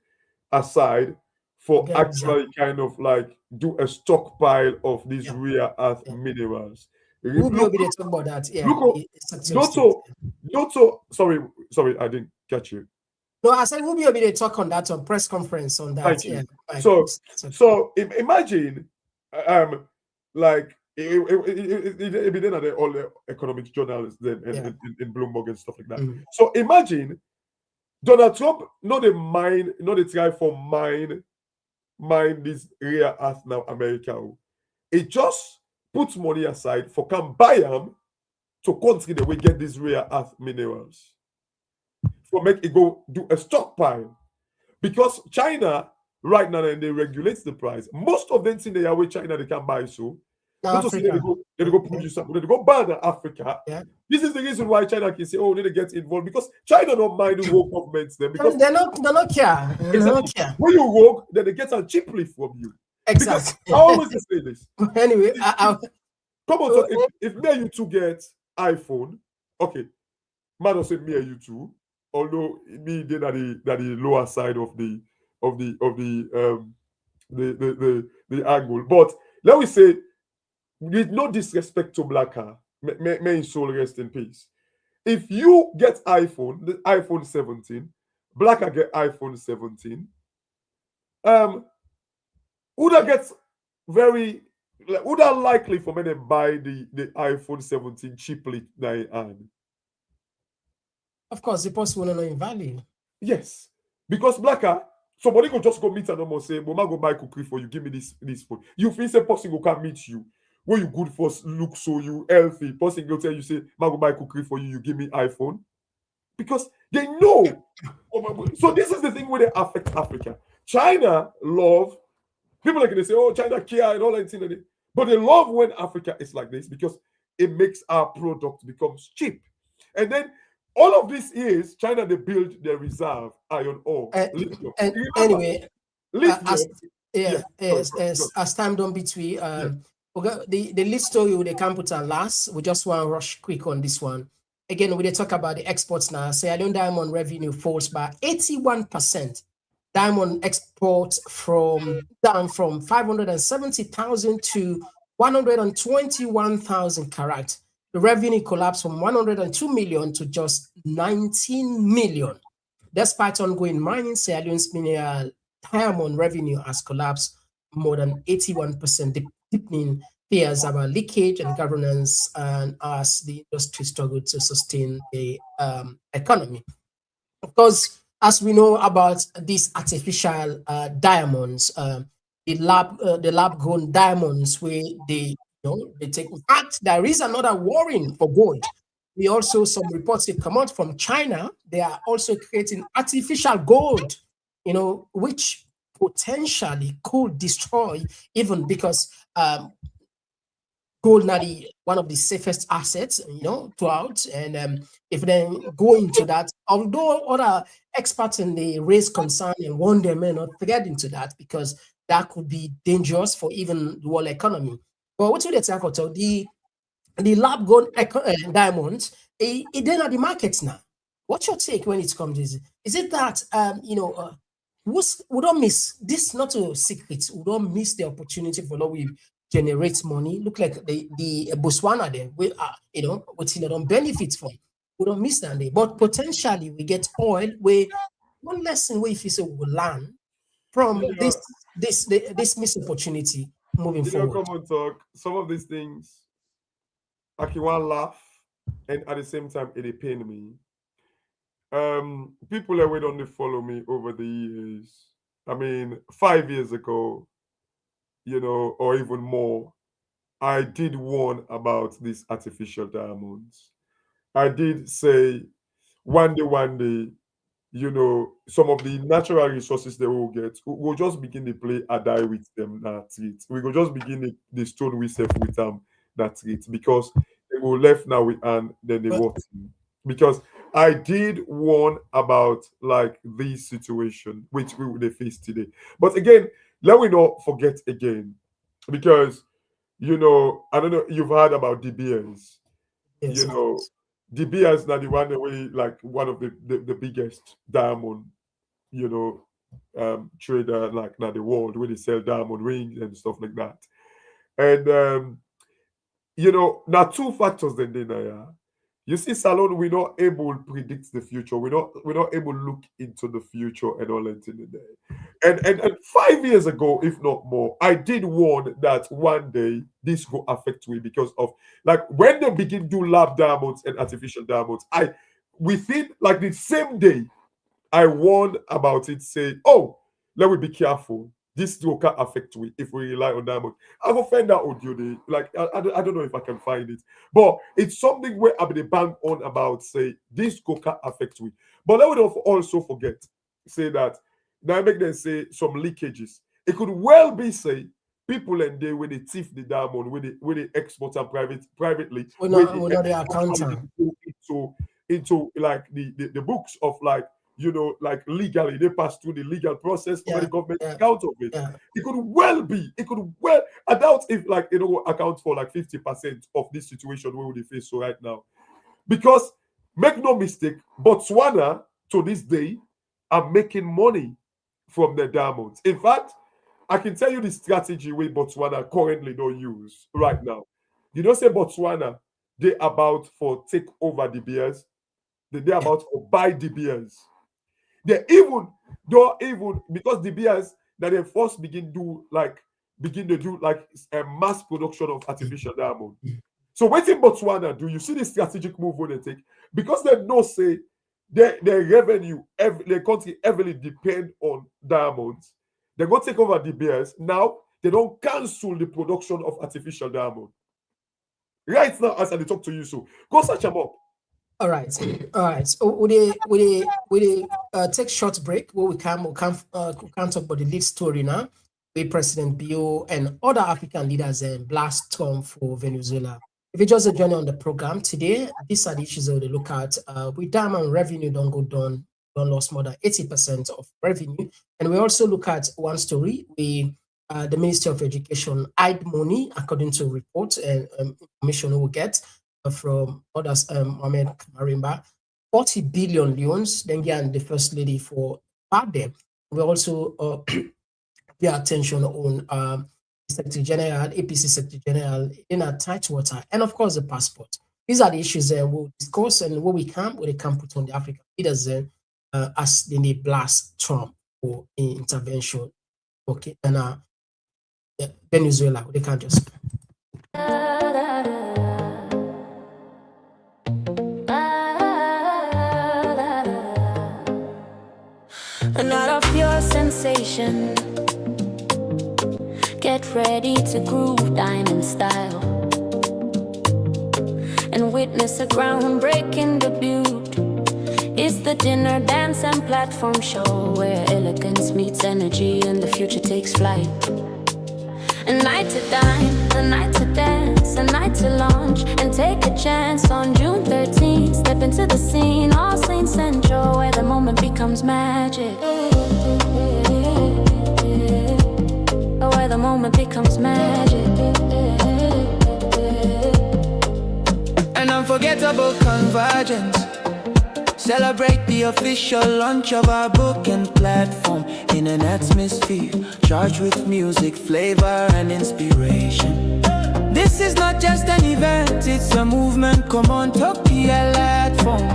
aside for Okay, actually kind of like do a stockpile of these yeah, rare earth yeah. minerals. We'll be Look, able to talk about that. Yeah, look, it's secretary of not state. so, not so. Sorry, I didn't catch you. No, I said we'll be able to talk on that on press conference on that. Thank Yeah, you. Mike. So, Okay. imagine, like it be then at all the economic journalists then Yeah. in Bloomberg and stuff like that. Mm. So imagine Donald Trump not a mine, not a try for mine this rare earth now America. It just puts money aside for can buy them to country that we get these rare earth minerals. For make it go do a stockpile. Because China right now and they regulate the price. Most of them think they are where China they can buy so. Now Not to say that Africa. they go produce something, they go ban Africa. Yeah. This is the reason why China can say, oh, they get involved because China don't mind the rogue governments then because They're not care. They don't exactly, care. when you rogue, then they get them cheaply from you. Exactly. Because I always say this. Anyway, Come on, talk, if me and you two get iPhone, okay, man don't say me and you two, although me then at the lower side of the angle. But let me say, with no disrespect to Blacker, may his soul rest in peace. If you get iPhone, the iPhone 17, Blacker get iPhone 17, would I get very would I likely for me to buy the iPhone 17 cheaply now? of course, the person will not know in value. Yes, because Blacker, somebody could just go meet and almost say, "Mama go buy cookie for you. Give me this phone." You feel say person go come meet you. When you good for look so you healthy, person go tell you say, "Mama go buy cookie for you. You give me iPhone," because they know. So this is the thing where they affect Africa. China love people like they say, "Oh, China care and all that thing," but they love when Africa is like this because it makes our product becomes cheap, and then all of this is China. They build their reserve iron ore, lithium. And Remember, anyway, lithium. as time don't beat we the lead story with the computer last. We just want to rush quick on this one. Again, we talk about the exports now. Sierra Leone diamond revenue falls by 81%. Diamond exports down from 570,000 to 121,000 carat. The revenue collapsed from 102 million to just 19 million. Despite ongoing mining, Sierra Leone's mineral diamond revenue has collapsed more than 81%, deepening fears about leakage and governance, and as the industry struggled to sustain the economy. Of course, as we know about these artificial diamonds, the lab-grown diamonds, where they take. In fact, there is another worrying for gold. We also some reports that come out from China. They are also creating artificial gold, which potentially could destroy, even because gold now one of the safest assets, throughout. And if they go into that, although other experts in the raise concern and warn them may not get into that because that could be dangerous for even the world economy. But what would they talk about? The lab grown diamonds, it then at the markets now. What's your take when it comes to this? Is it that we don't miss this? Not a secret. We don't miss the opportunity for law we generate money. Look like the Botswana there, we what they don't benefit from. We don't miss that day, but potentially we get oil. Where one lesson where if you say we learn from this missed opportunity moving forward. Komon-Tok, some of these things, I can want laugh, and at the same time, it pain me. People that don't follow me over the years. I mean, 5 years ago, or even more, I did warn about these artificial diamonds. I did say one day, some of the natural resources they will get, we'll just begin to play a die with them. That's it. We will just begin the stone we save with them. That's it. Because they will left now with and then they want because I did warn about like this situation which we will face today. But again, let me not forget again, because I don't know, you've heard about DBS. Yes, De Beers now the one away like one of the biggest diamond, you know, trader like now the world where they sell diamond rings and stuff like that. And you know, now two factors then yeah. You see, Salon, we're not able to predict the future. We're not able to look into the future and all that in the day. And 5 years ago, if not more, I did warn that one day this will affect me because of like when they begin to do lab diamonds and artificial diamonds, I within like the same day I warned about it, saying, "Oh, let me be careful. This will can affect we if we rely on diamond." I will find that audio. Like I don't know if I can find it, but it's something where I've been bang on about. Say this can affect we, but let me not also forget say that now make them say some leakages. It could well be say people and they when they thief the diamond, when they export and privately, We when know, we know the accountant. into like the books of like you know, like legally, they pass through the legal process for the Yeah, government yeah, account of it. yeah. It could well be, it could well, I doubt if like, you know, account for like 50% of this situation we would face so right now. Because make no mistake, Botswana to this day are making money from the diamonds. In fact, I can tell you the strategy we Botswana currently don't use right now. You don't say Botswana, they about for take over the beers, they Yeah. about for buy the beers. They even don't even because the beers that they first begin to do like a mass production of artificial diamond. So what in Botswana do you see the strategic move when they take because they know say their revenue their country heavily depend on diamonds. They go take over the beers. Now they don't cancel the production of artificial diamond. Right now, as I talk to you, so go search them up. All right, all right. So we take short break where we can talk about the lead story now. With President Bio and other African leaders and blast storm for Venezuela. If you just join on the program today, these are the issues that we look at. With diamond revenue don't go down, don't lost more than 80% of revenue, and we also look at one story. The Ministry of Education hide money according to reports and information we will get from others, Mohamed Marimba, 40 billion loans, then again, the First Lady for bad debt. We also pay attention on Secretary General, APC Secretary General in a tight water, and of course the passport. These are the issues we'll discuss and what we can put on the African leaders as they blast Trump for intervention. Okay, and Venezuela, they can't just. Not a pure sensation. Get ready to groove diamond style and witness a groundbreaking debut. It's the dinner, dance, and platform show where elegance meets energy and the future takes flight. A night to dine, a night to dance, a night to launch and take a chance on June 13th. Step into the scene, All Saints Central, where the moment becomes magic. Where the moment becomes magic. An unforgettable convergence. Celebrate the official launch of our book and platform in an atmosphere charged with music, flavor, and inspiration. This is not just an event, it's a movement. Komon-Tok platform.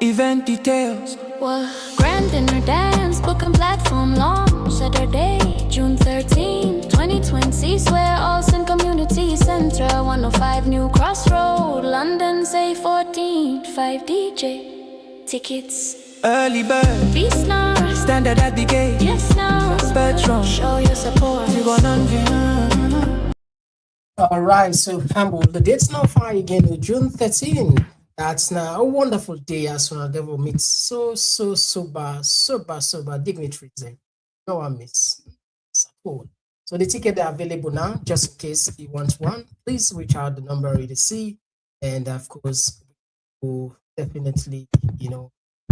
Event details. What? Grand dinner dance, book and platform launch Saturday, June 13, 2020. Swear Olsen Community Center, 105 New Crossroad, London, say 14, 5 DJ. Tickets. Early bird. Beast now. Standard at the gate. Yes now. Spectrum. Show your support. All right, so Campbell, the date's now fine again, June 13. That's now a wonderful day as well. They will meet so sober dignitaries. No one miss at all. So the tickets are available now, just in case you want one. Please reach out the number you see, and of course, we'll definitely,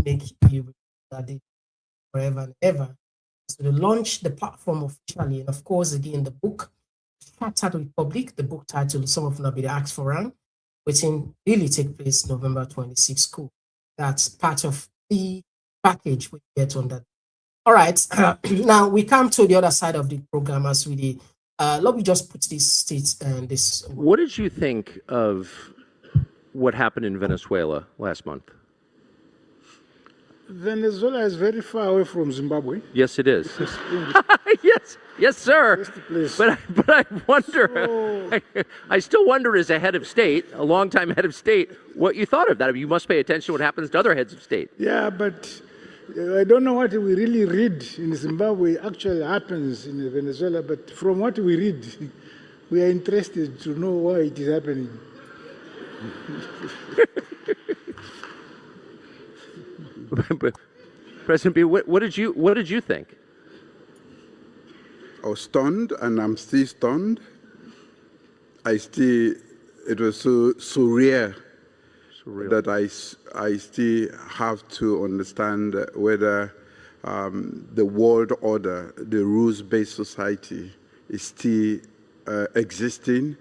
make you that day forever and ever. So they launch the platform officially, and of course, again, the book Shattered Republic, the book title, some of them will be asked for rank. which really take place November 26 coup. That's part of the package we get on that. All right. Now we come to the other side of the program as we let me just put this state and this. What did you think of what happened in Venezuela last month? Venezuela is very far away from Zimbabwe. Yes, it is. yes, sir. Just a place. But I wonder. I still wonder, as a head of state, a longtime head of state, what you thought of that. I mean, you must pay attention to what happens to other heads of state. Yeah, but I don't know what we really read in Zimbabwe actually happens in Venezuela. But from what we read, we are interested to know why it is happening. But President B, what did you think? I was stunned, and I'm still stunned. It was so surreal that I still have to understand whether the world order, the rules-based society, is still existing.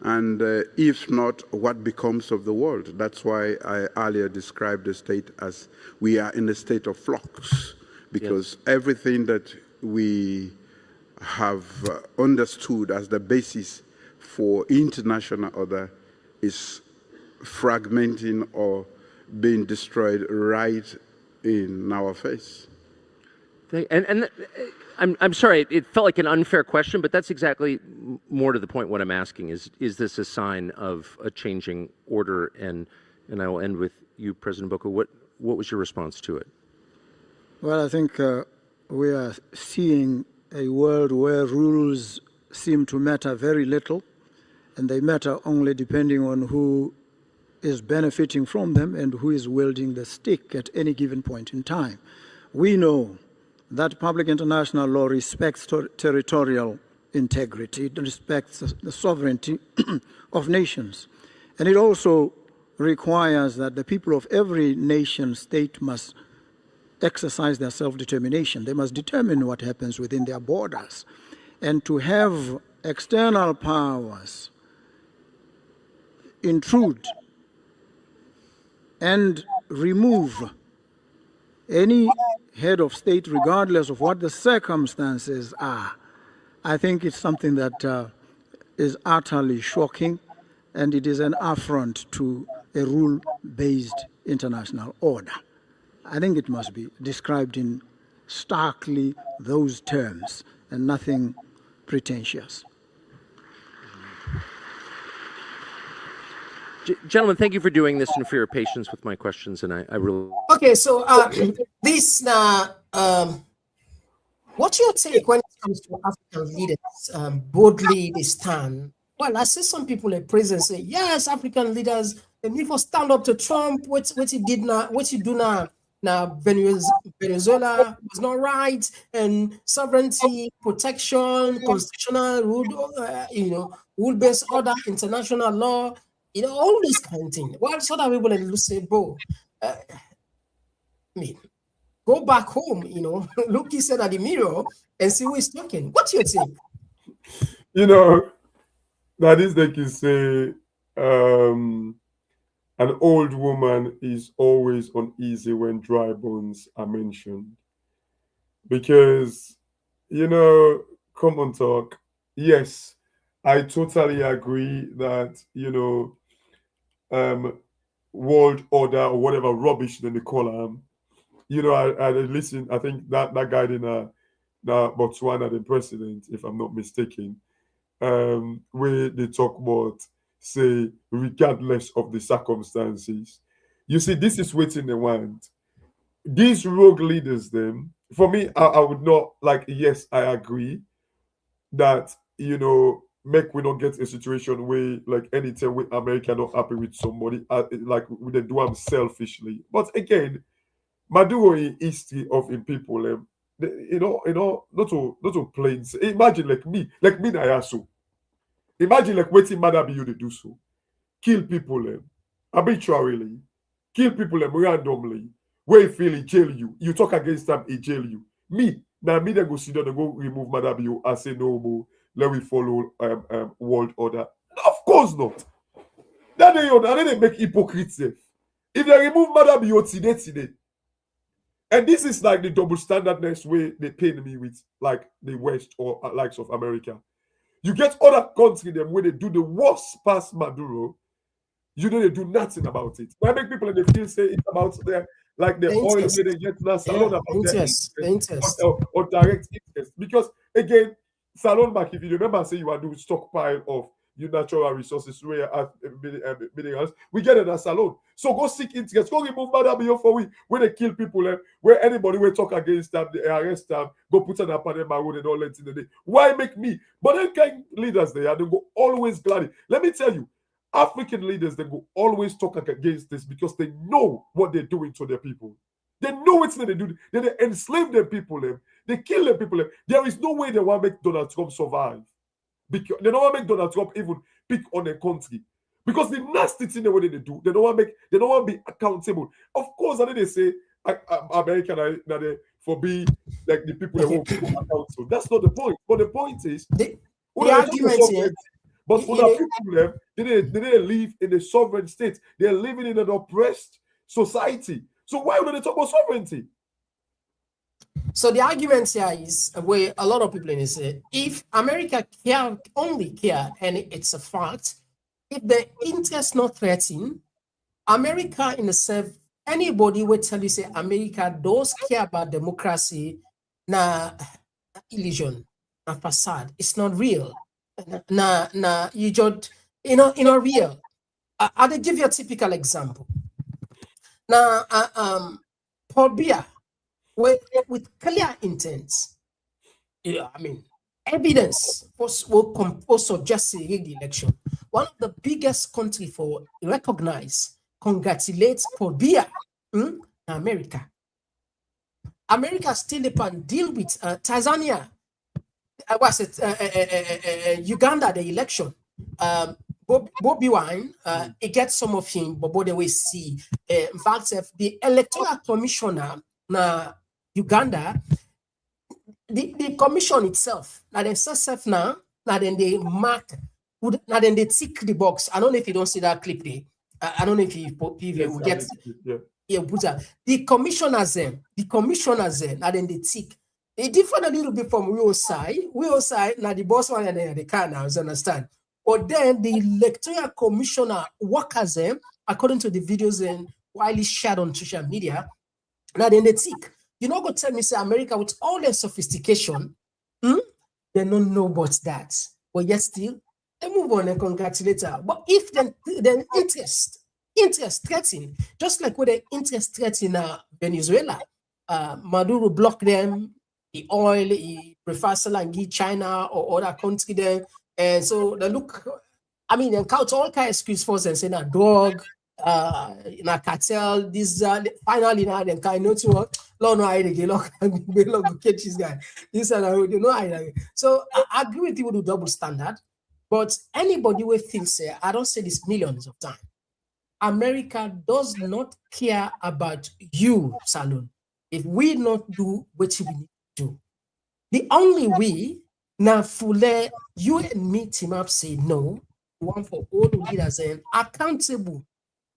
And if not, what becomes of the world? That's why I earlier described the state as we are in a state of flux, because everything that we have understood as the basis for international order is fragmenting or being destroyed right in our face. And I'm sorry, it felt like an unfair question, but that's exactly more to the point. What I'm asking is this a sign of a changing order? And I will end with you, President Boko. What was your response to it? Well, I think we are seeing a world where rules seem to matter very little, and they matter only depending on who is benefiting from them and who is wielding the stick at any given point in time. We know that public international law respects territorial integrity, it respects the sovereignty of nations. And it also requires that the people of every nation state must exercise their self-determination. They must determine what happens within their borders. And to have external powers intrude and remove any head of state, regardless of what the circumstances are, I think it's something that is utterly shocking, and it is an affront to a rule-based international order. I think it must be described in starkly those terms and nothing pretentious. Gentlemen, thank you for doing this and for your patience with my questions. And I really... Okay, so this now, what's your take when it comes to African leaders boldly they stand? Well, I see some people at present say, yes, African leaders, they need to stand up to Trump. What he did now, what he do now. Now, Venezuela was not right, and sovereignty, protection, constitutional rule, rule-based order, international law, all this kind of thing. Well, so that people will say, bro, go back home, look yourself at the mirror and see who is talking. What do you think? That is like you say, an old woman is always uneasy when dry bones are mentioned. Because, Komon-Tok, yes, I totally agree that, world order or whatever rubbish that they call them, I listen, I think that guy in Botswana, the president, if I'm not mistaken, where they talk about, say, regardless of the circumstances. You see, this is what they want. These rogue leaders, them, for me, I would not, yes, I agree that, make we not get a situation where, anytime we America not happy with somebody, they do them selfishly. But again, Maduro in history of in people, not to plain. Imagine me Nayasu. Imagine waiting Maada Bio to do so. Kill people arbitrarily. Kill people randomly. Where you feel he jail you. You talk against them, he jail you. Me they go sit down and go remove Maada Bio and say no more. Let we follow world order. Of course not. That they make hypocrites. If they remove Maada Bio today, and this is like the double standardness way they paint me with, like the West or likes of America. You get other countries them where they do the worst past Maduro, they do nothing about it. I make people in the field say it's about their oil where they get salon about interest. Or direct interest. Because again, salon back, if you remember, say you are doing stockpile of your natural resources, rare minerals, we get it as salon. So go seek interest, go remove Maada Bio for where they kill people, where anybody will talk against them, they arrest them, go put an Panama road and all that in the day. Why make me? But then kind leaders they go always gladly. Let me tell you, African leaders, they go always talk against this because they know what they're doing to their people. They know what they do. They enslave their people. They kill their people. There is no way they want to make Donald Trump survive. Because they don't want to make Donald Trump even pick on a country. Because the nasty thing the way they do, they don't want to be accountable. Of course, and then they say American for be like the people that won't be accountable. That's not the point. But the point is the argument here. But for the people, they live in a sovereign state. They're living in an oppressed society. So why would they talk about sovereignty? So the argument here is where a lot of people say, if America only care, and it's a fact, if the interest not threatened, America in itself, anybody will tell you say America does care about democracy, na illusion, na facade. It's not real. You just not real. I'll give you a typical example. Now, Paul Biya, with clear intent, evidence will suggest the election. One of the biggest country for recognize, congratulate Paul Biya in America. America still upon deal with Tanzania. Uganda, the election. Bobby Wine, it gets some of him, but what they will see. In fact, if the electoral commissioner na Uganda, the commission itself, now they self now then they mark, now then they tick the box. I don't know if you don't see that clip there. I don't know if you will get the commissioners now then they tick. It different a little bit from we side now the boss one and the car now, you understand? But then the electoral commissioner workers them according to the videos and widely shared on social media. Now then they tick. You know, go tell me say America with all their sophistication, they don't know about that. But yet still they move on and congratulate her. But if then interest threatening, just like with the interest threatening Venezuela, Maduro block them. The oil, he prefers selling China or other country there. And so they look, they count all kind of excuse for them, saying a drug, in a cartel, this finally now they kind of know what no I catch this guy. This and so I agree with you with the double standard, but anybody will think say, I don't say this millions of times. America does not care about you, Salon, if we not do what we need. The only way now fully you and me team up say no, one for all the leaders and accountable.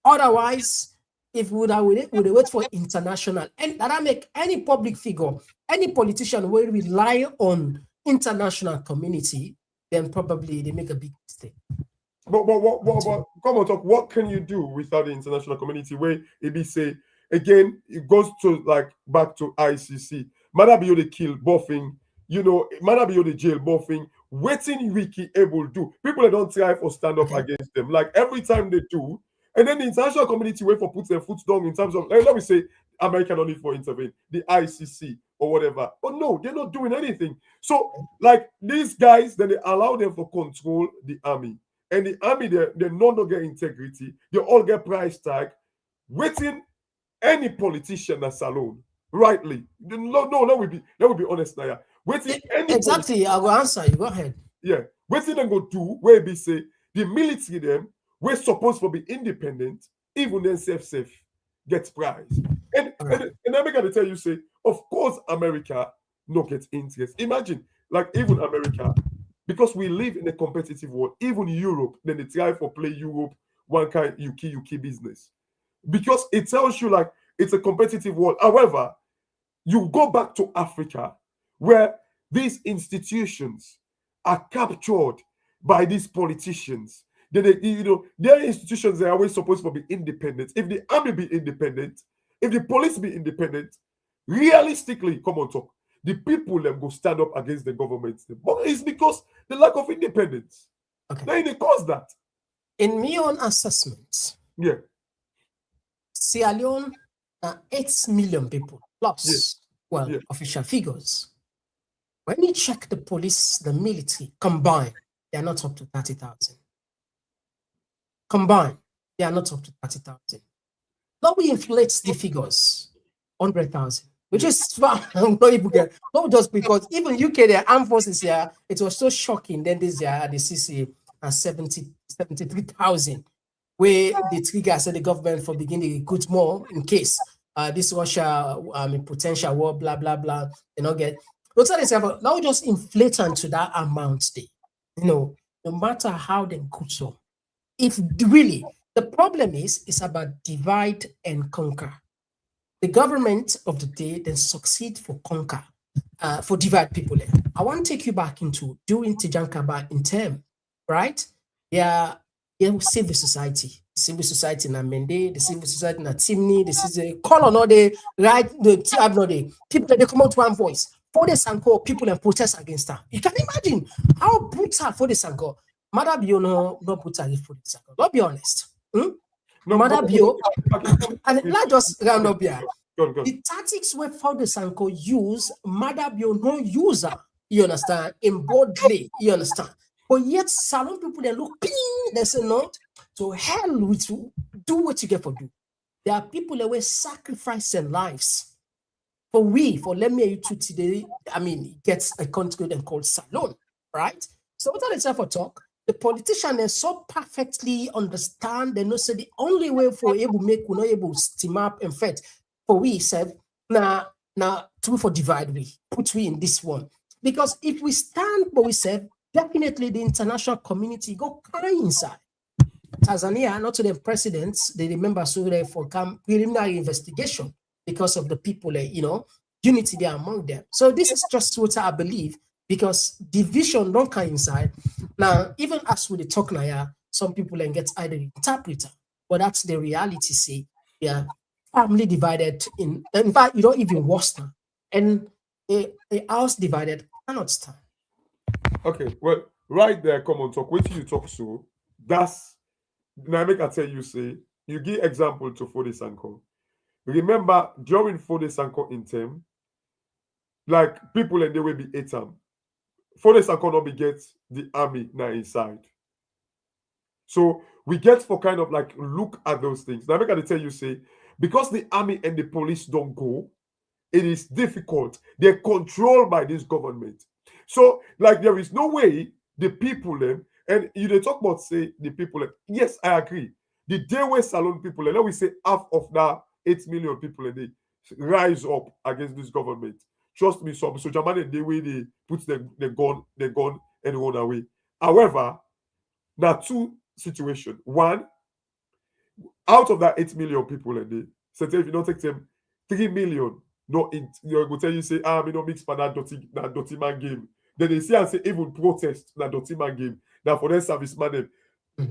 Otherwise, if we would wait for international and that make any public figure, any politician will rely on international community, then probably they make a big mistake. But Komon-Tok, what can you do without the international community? Where it be say again, it goes to back to ICC. Maada Bio the kill buffing, Maada Bio the jail buffing, waiting wiki able do. People that don't try for stand up against them. Like every time they do, and then the international community wait for put their foot down in terms of let me say American only for intervene, the ICC or whatever. But no, they're not doing anything. So these guys, then they allow them to control the army. And the army, they no longer get integrity, they all get price tag, waiting any politician that's alone. Rightly, no, that would be honest now. Waiting exactly, I will answer you. Go ahead. Yeah, waiting and go do where we say the military them we're supposed to be independent, even then safe gets prize. And I'm gonna tell you say, of course, America no gets interest. Imagine even America, because we live in a competitive world. Even Europe, then they try for play Europe one kind Yuki business. Because it tells you like it's a competitive world. However, you go back to Africa where these institutions are captured by these politicians. Their institutions are always supposed to be independent. If the army be independent, if the police be independent, realistically, Komon-Tok, the people them go stand up against the government. But it's because the lack of independence. Okay. Now they cause that. In my own assessment, Yeah. Sierra Leone are 8 million people plus, official figures. When you check the police, the military combined, they are not up to 30,000. Combined, they are not up to 30,000. Now we inflate the figures, 100,000, which is far. Not just because even UK, their armed forces here, it was so shocking. Then this year, the CC 73,000, where the trigger said the government for beginning to recruit more in case this Russia potential war, blah blah blah. Get. Now just inflate into that amount. No matter how they could so. If really the problem is about divide and conquer. The government of the day then succeed for conquer, for divide people. I want to take you back into during Tijankaba in term, right? Yeah, civil society in Amende, the civil society in Timni, this is a call on all the right, the people that they come out to one voice. For the Sanko, people and protest against her. You can imagine how brutal for the Sanko. Maada Bio no brutal for the Sanko. Let's be honest. Maada Bio, and not just round up here. The tactics where for the Sanko use, Maada Bio no user. You understand? In boldly, you understand? But yet, salon people they look ping, they say no. So hell with you, do what you get for do. There are people that will sacrifice their lives. For let me you to today, gets a country then called Salon, right? So what are they for talk? The politician they so perfectly understand, they know say the only way for able make we not able to steam up and fed for we said now to for divide we put we in this one. Because if we stand but we said definitely the international community go cry inside. Tanzania, not to the presidents, they remember so they for preliminary investigation because of the people, unity there among them. So this is just what I believe, because division don't come inside. Now, even as we talk now, some people then get either interpreter, but that's the reality. Say, family divided in fact, you don't even worse now. And a house divided cannot stand. Okay, well, right there, Komon-Tok. Wait till you talk so. That's now I make I tell you, say, you give example to Fode Sanko. Remember, during Fode Sanko in term, like people and they will be eaten. Fode Sanko not be get the army now inside. So we get for kind of like look at those things. Now I make I tell you, say, because the army and the police don't go, it is difficult. They're controlled by this government. So, like, there is no way the people them, and they talk about say the people. Yes, I agree. The day where Salon people, let we say half of that 8 million people they rise up against this government. Trust me, so Germany the way they put the gun and run away. However, there are two situations. One, out of that 8 million people they say if you don't take them 3 million, no, you go tell you say we don't mix for that dirty man game. Then they see and say even protest that dirty man game. Now for their serviceman them.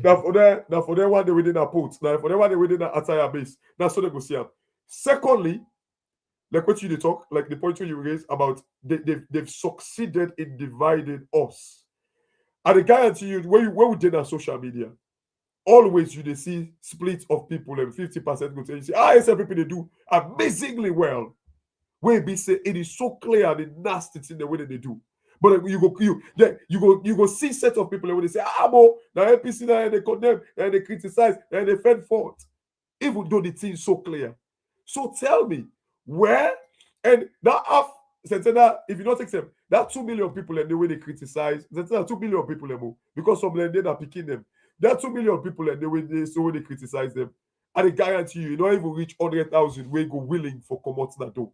Now for their one they within a port. Now for their one they within an attire base. That's so they go see them. Secondly, like what you talk, like the point you raised about they've succeeded in dividing us. And I guarantee you, when we did on social media, always you they see split of people and 50% go tell you say, yes, people they do amazingly well. Where be say it is so clear the nasty thing the way that they do. But you go see set of people when they say, now NPC now they condemn and they criticize and they fend forth. Even though the thing is so clear. So tell me, where and that half if you don't take them, that 2 million people and the way they criticize, that's 2 million people because some of them are picking them. There are 2 million people and the way they criticize them. And I guarantee you don't even reach 100,000 where go willing for come out that door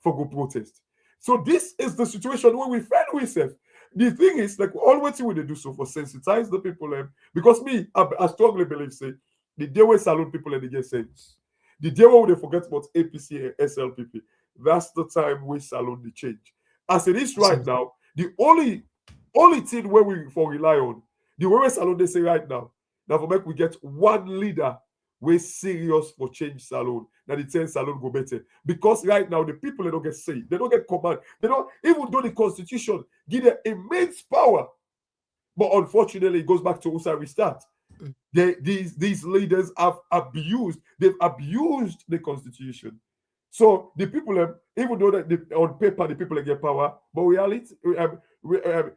for go protest. So this is the situation where we find ourselves. the thing is, like, all what you would do so for sensitize the people, because me, I strongly believe, say, the day where salon people and they get sense, the day where they forget about APC and SLPP, that's the time we salon the change. As it is right now, the only thing where we for rely on, the way salon they say right now, for make we get one leader we serious for change salon. Now the 10 salon go better. Because right now the people they don't get say, they don't get command, they don't, even though the constitution give them immense power. But unfortunately, it goes back to Usa restart. These leaders have they've abused the constitution. So the people, even though that on paper the people get power, but reality, in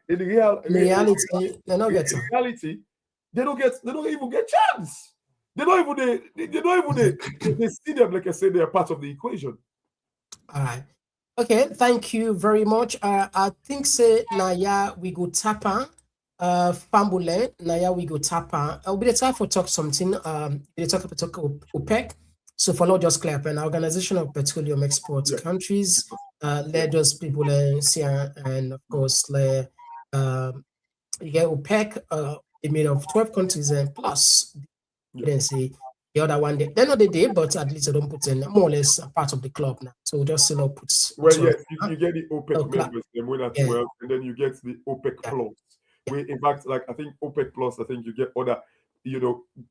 reality, they're not getting. reality, they don't even get chance. They don't even they see them, like I said, they are part of the equation. All right. Okay, thank you very much. I think say Naya we go tapa Fambule, Naya we go tapa. I'll be the time for talk something. We talk about OPEC. So for not just clear up an organization of petroleum export countries, let those people see, and of course let you get OPEC, they made of 12 countries and plus then say the other one they're not the day, but at least they don't put in more or less a part of the club now. So just put well, yes, you get the OPEC members, them when at 12, and then you get the OPEC plus. Where in fact, like I think OPEC plus, I think you get other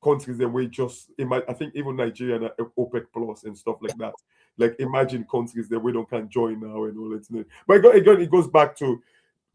countries that we just I think even Nigeria and OPEC plus and stuff like that. Like imagine countries that we don't can join now and all that. But again, it goes back to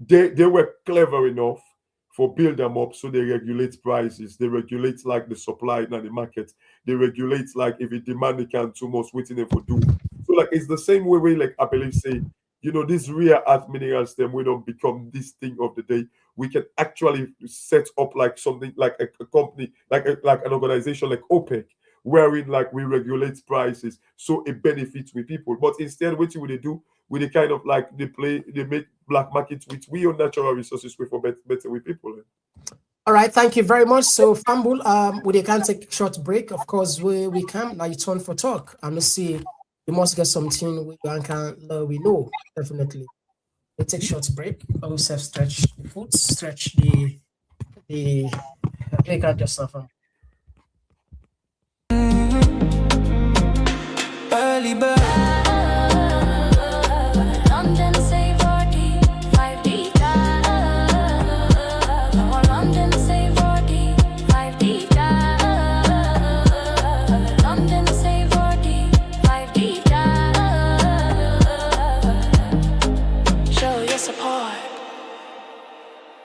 they were clever enough for build them up, so they regulate prices, they regulate like the supply and the market, they regulate like if it demand they can too much waiting them for do. So like it's the same way like I believe say, these rare earth minerals them we don't become this thing of the day. We can actually set up like something like a company, like an organization like OPEC, wherein like we regulate prices so it benefits with people. But instead, what would they do? With the kind of like they make black markets with we own natural resources for better with people. All right, thank you very much. So Fambul, we can take a short break. Of course, we can now you turn for talk. And let's see, we must get something we know, definitely. We take short break. Also stretch the foot, stretch the they can just suffer. Early bird.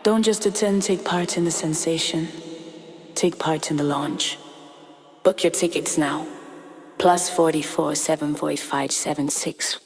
Don't just attend, take part in the sensation. Take part in the launch. Book your tickets now. +44 74576.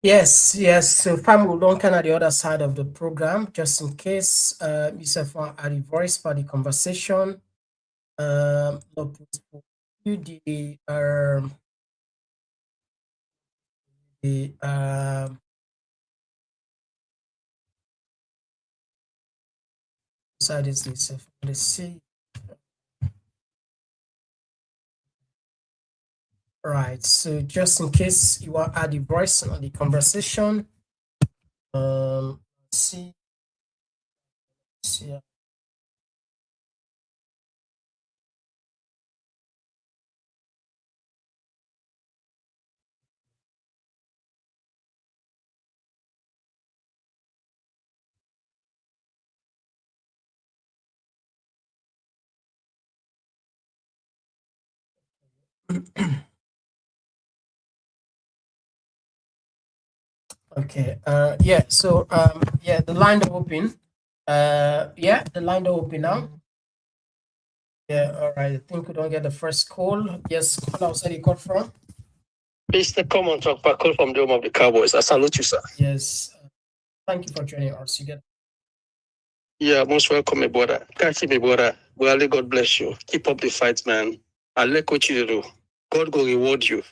Yes. So Fam will don't kind of the other side of the program, just in case yourself are the voice for the conversation. You the side is this. Let's see. Right. So just in case you want to add the voice on the conversation, let's see. Okay. Yeah. So yeah, the line are open. Yeah, the line are open now. Yeah. All right. I think we don't get the first call. Yes. Call outside. You call from? Mr. Komon-Tok, call from the home of the Cowboys. I salute you, sir. Yes. Thank you for joining us. You get. Yeah, most welcome, my brother. Catch my brother. Well, God bless you. Keep up the fight, man. I like what you do. God will reward you.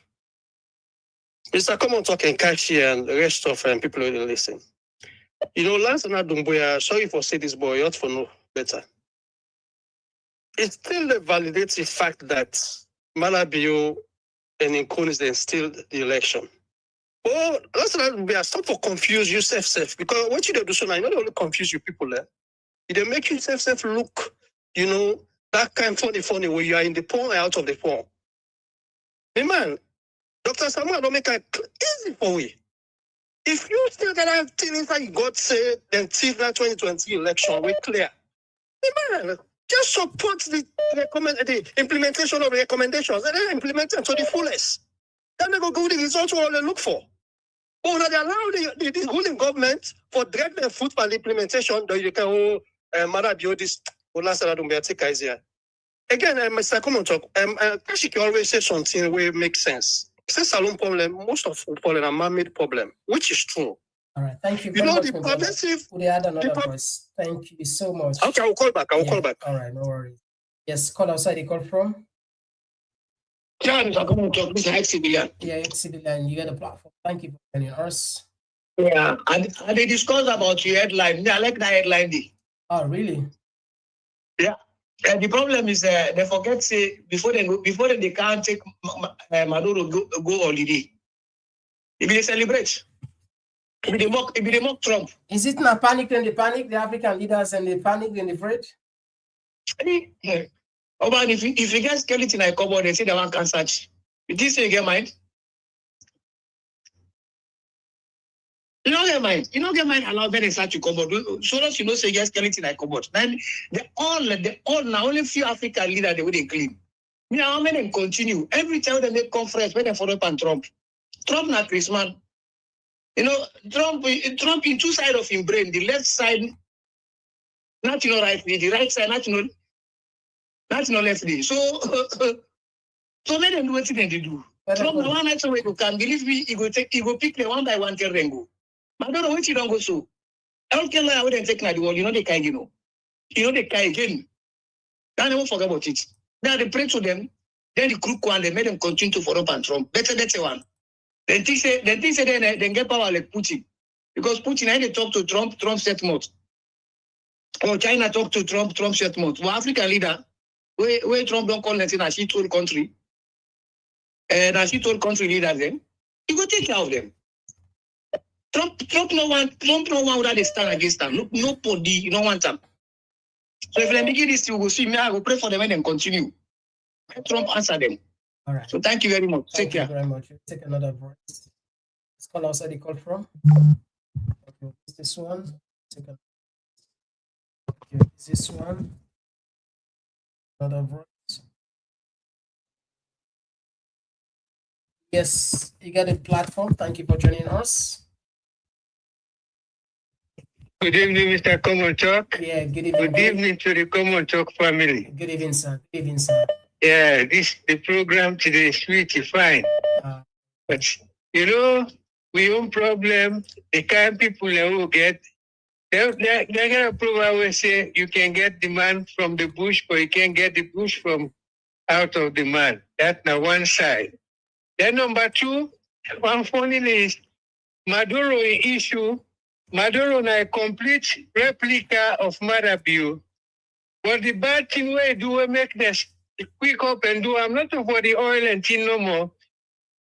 Mr. Komon-Tok and Kachi and the rest of people who listen. You know, last night, Dumbuya, sorry for saying this, boy, you ought to know better. It still validates the fact that Maada Bio and Nkonis then still the election. Oh, last night, we are stop for confuse yourself, because what you do so now, you not only confuse you people there, they make yourself look, you know, that kind of funny where you are in the porn and out of the porn. Hey man, Dr. Samuel don't make it easy for we. If you still gonna have things like God said, then till that 2020 election, we're clear. Hey man, just support the implementation of the recommendations and then implement them to the fullest. Then they go the results we all they look for. Oh, now they allow the ruling government for direct and football implementation, though you can Maada Bio this last year. Again, Mr. Komon-Tok, Kashiki always say something where it makes sense. It's a salon problem, most of problem are man-made problem, which is true. All right, thank you. You know, the progressive. We had another voice. Thank you so much. Okay, I will call back. Call back. All right, no worries. Yes, call outside. You call from? Yeah, Mr. Komon-Tok, Mr. ex-civilian. Yeah, ex-civilian. You get the platform. Thank you for joining us. Yeah, and they discussed about your headline. I like that headline. Oh, really? Yeah. The problem is they forget say before they can't take Maduro go holiday. If they celebrate, if they mock Trump. Is it not panic then they panic, the African leaders and they panic then they afraid? Oh man, if you get skeleton in a cupboard, they say they want cancer. This you get mind? You don't get mind. You don't get mind allow them inside your cupboard. So that you know say yes, skeleton in a cupboard. Then they all now only few African leaders they will clean. Now how many continue? Every time they make conference when they follow up on Trump. Trump not Christmas. You know, Trump in two sides of his brain, the left side, not right, the right side, not left. So many do what they do. Trump no one night way you can believe me, he go pick them one by one till then go. But I don't know what you don't go so. I don't care I wouldn't take the world, you know they kind, you know they kind again. I never forget about it. Now they pray to them, then the crook one, they made them continue to follow up on Trump. Better one. Then they say then get power like Putin. Because Putin had to talk to Trump set mouth. Or China talk to Trump set mouth. Well, African leader, where Trump don't call anything as he told country. And as he told country leaders then, he go take care of them. Trump no one without they stand against them. Nobody, you don't want them. So if they begin this, you will see me, I will pray for them and then continue. Trump answer them. All right. So thank you very much. Take care. Thank you very much. We'll take another voice. Let's call outside the call from. Okay, is this one? Okay, is this one? Another voice. Yes, you got a platform. Thank you for joining us. Good evening, Mr. Komon-Tok. Yeah, good evening. Good evening to the Komon-Tok family. Good evening, sir. Good evening, sir. Yeah, the program today is sweet, fine. But, you know, we own problem, the kind of people that will get, they're going to prove always say you can get the man from the bush, but you can't get the bush from out of the man. That's now one side. Then number two, one funny is Maduro issue. Maduro is a complete replica of Maada Bio. But the bad thing we do, we make this quick up and do. I'm not for the oil and tin no more.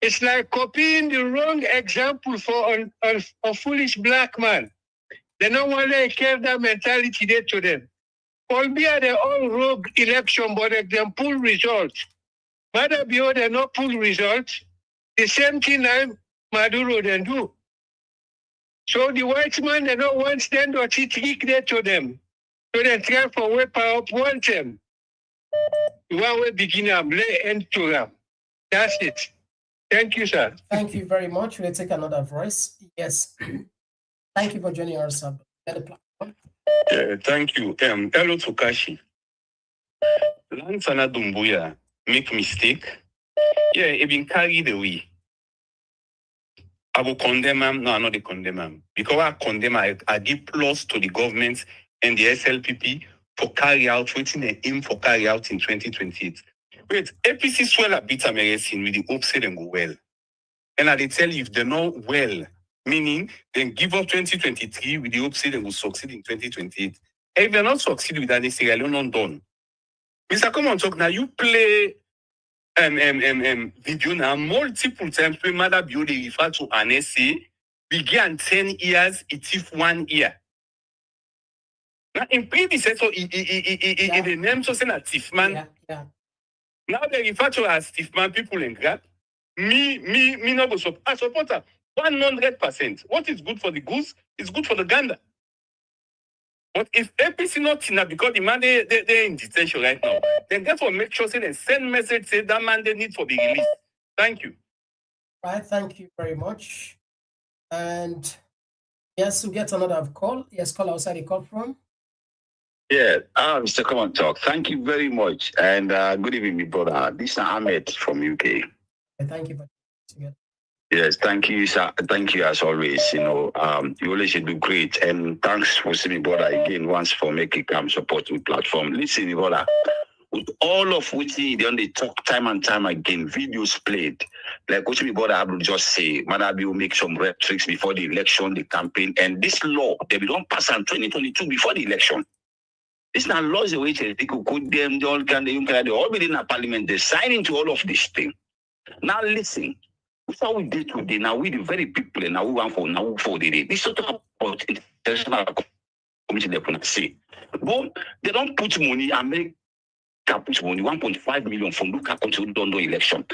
It's like copying the wrong example for a foolish black man. They don't want to carry that mentality there to them. Albeit they all rogue election, but they can pull results. Maada Bio, they not pull results. The same thing Maduro then do. So the white man, they don't want them to trick there to them. So they try for way power up want them. You want to begin to lay end to them. That's it. Thank you, sir. Thank you very much. We'll take another voice. Yes. Thank you for joining us on the platform. Thank you. Hello to Kashi. Lansana Dumbuya make mistake. Yeah, it been carried away. I will condemn him. No, I'm not the condemn him. Because I condemn I give plus to the government and the SLPP for carry out, waiting and aim for carry out in 2028. Wait, APC swell a bit American with the hope say them go well. And I tell you, if they're not well, meaning then give up 2023 with the hope say they will succeed in 2028. And if they're not succeed with that, they say, I'm not done. Mr. Komon-Tok, now you play video now multiple times when Maada Bio they refer to an essay began 10 years, it is 1 year. Now in predecessor, the name so saying a thief man. Yeah. Now they refer to as thief man, people in grab. Me not go support. I support her 100%. What is good for the goose is good for the gander. But if APC not in because the man they're in detention right now, then therefore make sure say they send message say that man they need for the release. Thank you. Right, thank you very much. And yes, we get another call. Yes, call outside the call from. Yeah, Mr. Komon-Tok, thank you very much. And good evening, my brother. This is Ahmed from UK. Thank you for Yes, thank you, sir. Thank you as always. You always do great. And thanks for seeing me, brother, again once for making support the platform. Listen, brother, with all of which they talk time and time again, videos played. Like what me brother I will just say, Maada Bio make some rhetorics before the election, the campaign, and this law they will don't pass in 2022 before the election. This now laws the way they could them, they all within a parliament, they sign into all of this thing. Now listen. That's how we did today. Now we the very people and now we want for the day. This sort of international committee they can say. But they don't put money, America put money, 1.5 million from Luka country who don't do election.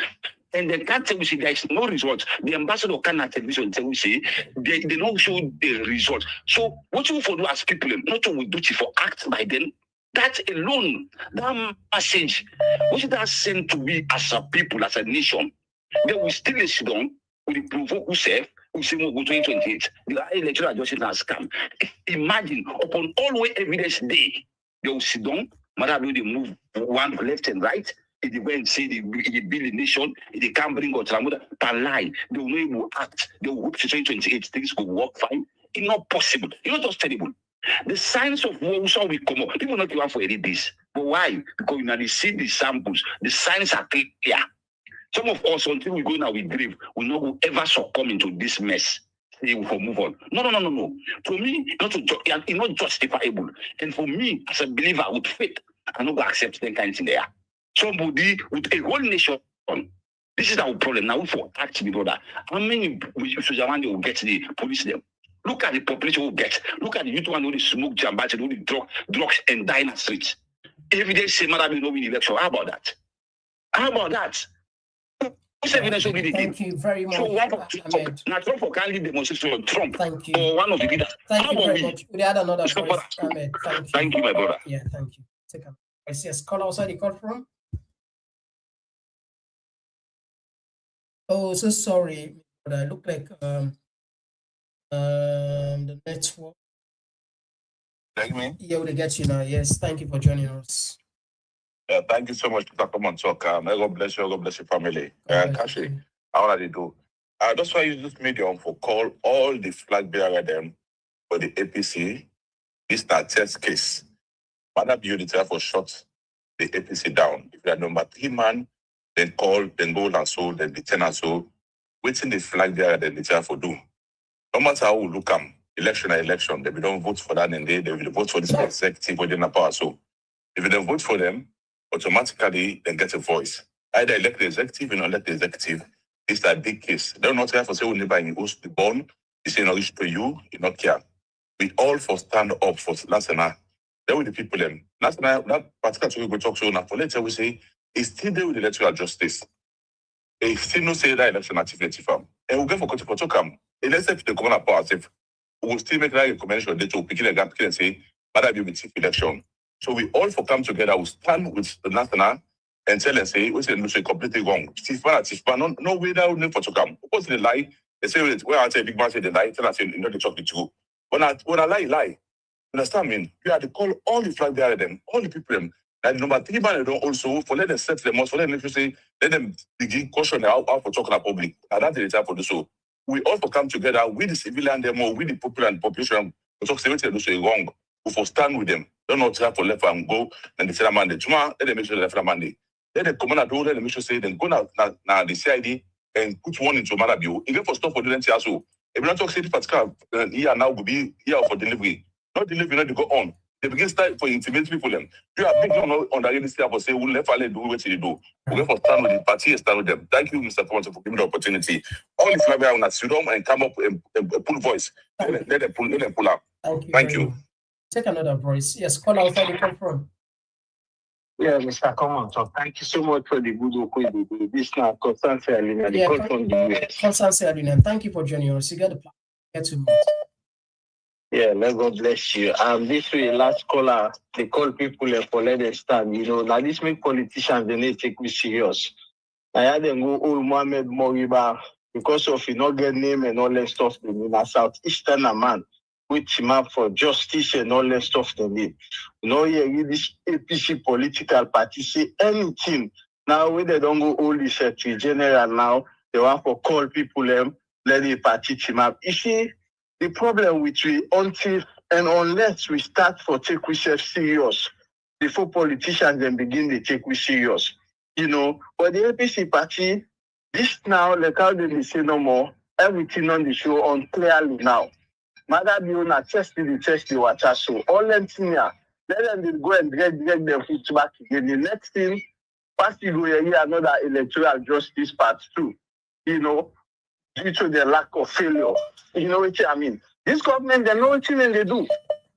And they can't tell me there is no result. The ambassador cannot television tell me they don't show the result. So what you for do as people, not to we do it for act by them. That alone, that message, what should that send to me as a people, as a nation? They will still sit down with the provoke who say we'll go 2028. The electoral adjustment has come. Imagine upon all way evidence day, they will sit down, Maada Bio they move one left and right. If they went and say they build a nation, if they can't bring out Tramuda, but lie, they will not able to act. They will hope to 2028 things will work fine. It's not possible. It's not just terrible. The signs of war will come up. People not give for any this. But why? Because they see the samples, the signs are clear. Some of us, until we go now with grief, will not ever succumb into this mess. They will move on. No. For me, it's not justifiable. And for me, as a believer with faith, I not going to accept that kind of thing there. Somebody with a whole nation, this is our problem. Now, for act, brother, how many Switzerland will get the police them? Look at the population who get. Look at the youth one who smoke jambats and who drugs and die in the streets. Every day, say, Maada Bio no win election. How about that? Thank you very much. So now Trump can't lead demonstration on Trump. Thank you. Or one of the leaders. Thank you very much. We had another voice. Ahmed, thank you. Thank you, my brother. Yeah, thank you. Take a yes, call outside the call from. Oh, so sorry, but I look like the network. Like me? Yeah, we'll get you now. Yes, thank you for joining us. Thank you so much, Mr. Komon-Tok. May God bless you. God bless your family. Kashi, how are they do? That's why I use this medium for call all the flag bearer them for the APC. This is not test case. Maada Bio the for shut the APC down. If they are number 3 man, then call, then go and so, then the 10 and so. Waiting the flag bearer, then the for do. No matter how we look election or election, they don't vote for that and they will vote for this executive or the power. So if they don't vote for them, automatically they get a voice. Either elect the executive or not elect the executive. It's that big case. They don't care for say we never in host the born. They say not reach to you not care. We all for stand up for Nasana. There with the people them. Nasana, that particular we go talk to now for later we say it's still there with the electoral justice. They still no say that election activity farm. And we'll go for to come. And let's say if the governor power safe, we will still make that recommendation they to picking a gap and say Maada Bio with election. So we all for come together, we stand with the national and tell and say, we say no, completely wrong. Tifman, no way that would for to come. Of course, they lie. They say, well, I say big man say they lie. Tell us, you know, they talk the truth. When I lie. Understand me? You have to call all the flag bearer them, all the people them. Like number 3 man, they don't also for let them set them up, for let them say, let them begin caution how for talking to public. And that's the time for this. So we all for come together with the civilian them or with the popular and population. We talk say do so wrong. We for stand with them. Don't not try for left and go and the tell man the tomorrow. Let them make sure left and Monday. Let them come on do. Let them make sure say then go now the CID and put one into Maada Bio. Even for stop for doing so. If we not talk say the particular here now will be here for delivery. Not delivery, not to go on. They begin start for intimidate people. Them. You are big on the real estate for say we'll let Fale do what they do. We're going for stand with the party and stand with them. Thank you, Mr. Komon-Tok, for giving me the opportunity. All the flag bearers sit down and come up and pull voice. Let them pull up. Thank you. Take another voice. Yes, call out where you come from. Yeah, Mr. Komon-Tok, thank you so much for the good work with the this now, Constance Alina, the call from the US. Constance Alina, thank you for joining us. You got the plan. Get to me. Yeah, may God bless you. This way, last caller, they call people for let them stand. You know, now this make politicians, they need to take me serious. I had them go old Mohammed Moriba because of not get name and all that stuff they need. A Southeastern man with him up for justice and all that stuff they need. You know, this APC political party say anything. Now, when they don't go all this to general now, they want to call people them, let the party team up. You see, the problem with we until and unless we start for take we serious before politicians then begin to take we serious, you know. But the APC party, this now like how they say no more, everything on the show on clearly now. Maada Bio na test the water so all them thing here, let them go and drag their foot back again. The next thing, first you go here another electoral justice part 2, you know. Due to the lack of failure. You know what I mean? This government, they know everything and they do.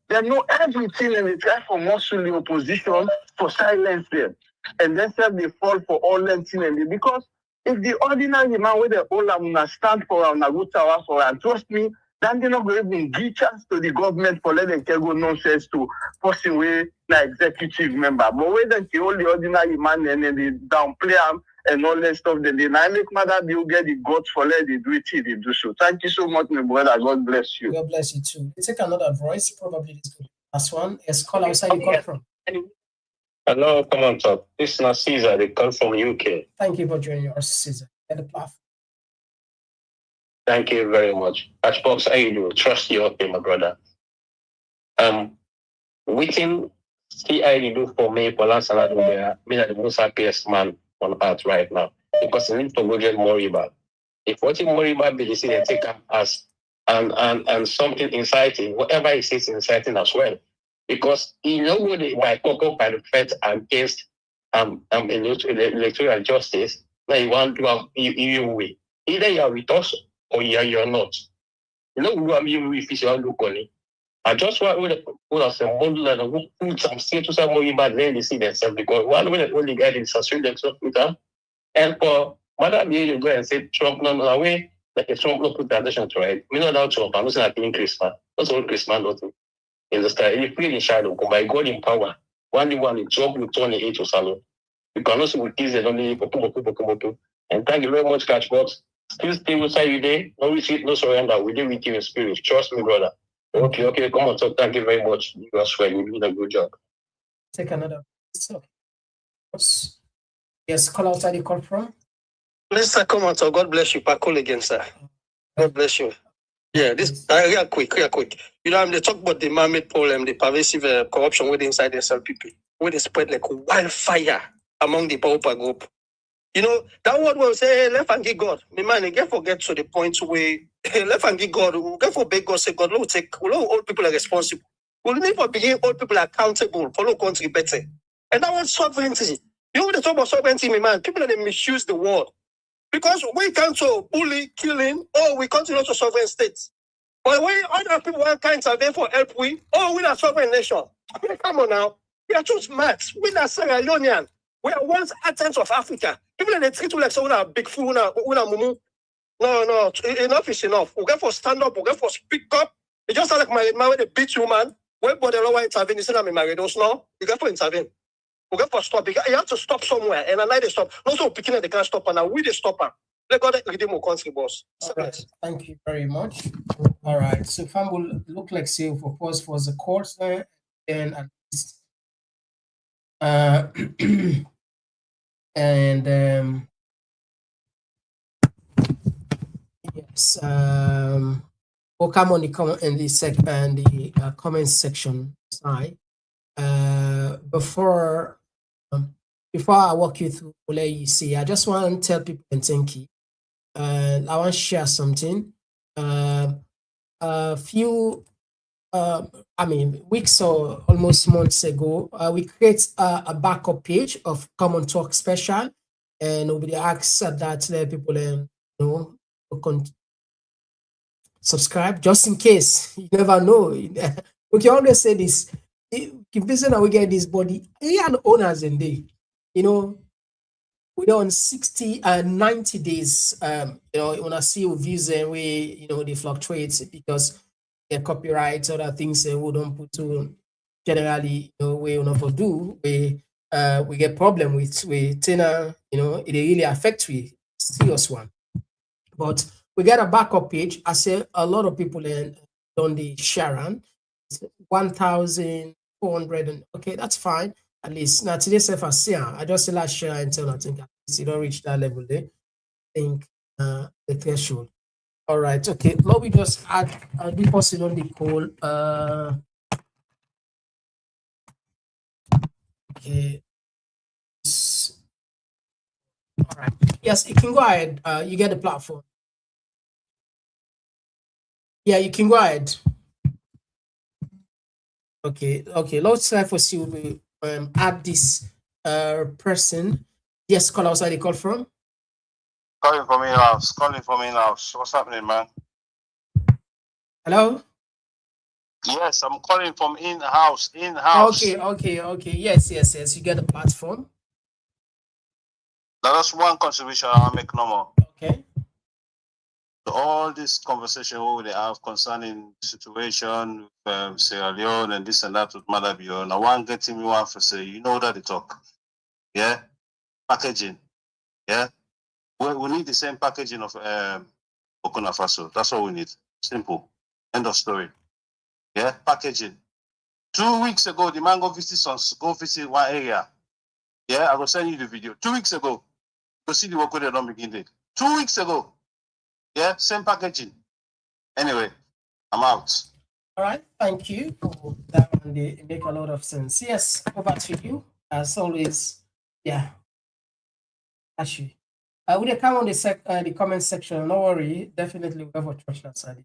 They know everything and they try for muscle the opposition for silence them. And then they fall for all them things and they, because if the ordinary man with the all I'm stand for and a good tower for and trust me, then they're not going to even give chance to the government for letting them go nonsense to person way the executive member. But when they all the ordinary man and then they downplay them and all that stuff, then they make Maada Bio get the guts for let they do it, they do so. Thank you so much, my brother. God bless you. God bless you too. We take another voice, probably this last one. Yes, call outside you call from. Hello, Komon-Tok. This is not Caesar, they call from UK. Thank you for joining us, Caesar. Get the platform. Thank you very much. Catchbox, I do trust you, okay, my brother. Waiting CID do for me for last salad me the most happiest man on earth right now. Because I need to go get Moriba. If what Moriba be see they take up as and something inciting, whatever he says inciting as well. Because he know what by Coco by the Fed against electoral justice, that you want to have EU way. Either you are with us or you're not. You know who I'm EU if you look on it. I just want to put us a model and put some status of Moriba, then they see themselves because one way the only guy is associate themselves with them. And for Maada Bio, you go and say Trump no away, like a Trump no put attention to it. We know that Trump, I'm not saying like Christmas. That's all Christmas nothing. In the style, if you in shadow, by God in power, one in Trump will turn it to salon. You can also with kids that only and thank you very much, Catchbox. Still stay with you there. No retreat, no surrender. We live with you in spirit. Trust me, brother. Okay, come on, talk. Thank you very much. You are swear you did a good job. Take another. Yes, call outside you call from. Mr. Komon-Tok, God bless you. Call again, sir. God bless you. Yeah, this real quick. You know, they talk about the man-made problem, the pervasive corruption within inside the SLPP, where they spread like wildfire among the Pauper group. You know, that word will say, hey, left and give God. My man, they get forget to the point where left and give God, we get for beg God, say God, all people are responsible. We need to begin all people accountable for the country better. And that was sovereignty. You know, when they talk about sovereignty, my man, people they misuse the word. Because we can't so bully, killing, we continue to sovereign states. But when other people want kinds of them for help, we are sovereign nation. I mean, come on now. We are too smart. We are Sierra Leonean. We are once Athens of Africa. People in the treat you like someone a big fool, una mumu. No, enough is enough. We get for stand up, we get for speak up. It just sound like my way they beat you, man. When body law intervene, you say I'm married, no, you get for intervene. We get for stop because you have to stop somewhere, and I they stop. No, so picking they can't stop, and now we they stop them. Let go read more country boss. All right. Thank you very much. All right. So farm will look like say for pause for the course there, and at least and yes, we'll come on the comment in the comment section side. Before I walk you through what you see, I just want to tell people and thank you. I want to share something. A few, weeks or almost months ago, we create a backup page of Komon-Tok special, and nobody asks that let people subscribe just in case. You never know. We can always say this. If this and we get this body, and owners in day, we're on 60 and 90 days. When I see views and we, they fluctuate because the copyright, other things we don't put to generally, we not do. We get problem with tenor, it really affects we serious one. But we get a backup page. I say a lot of people on the Sharon, 1,400 and okay, that's fine. At least now today self I see I just say last share until I think you don't reach that level there. I think the threshold. All right, okay. Now we just add a deposit on the call. Okay. All right. Yes, you can go ahead. You get the platform. Yeah, you can go ahead. Okay, let's try for see we add this person. Yes, call outside the call from. Calling from in-house. What's happening, man? Hello? Yes, I'm calling from in-house. Okay. Yes. You get the platform. Now, that's one contribution I'll make no more. Okay. So all this conversation we they have concerning the situation with Sierra Leone and this and that with Maada Bio. Now one getting me one for say, that they talk. Yeah? Packaging. Yeah? We need the same packaging of Burkina Faso. That's all we need. Simple. End of story. Yeah? Packaging. 2 weeks ago, the man go visit one area. Yeah? I will send you the video. 2 weeks ago. Go see the work where they don't begin it. 2 weeks ago. Yeah? Same packaging. Anyway, I'm out. All right. Thank you. That one they make a lot of sense. Yes, over to you. As always. Yeah. Actually. Would you come on the comment section? No worry, definitely we'll have a trash that side.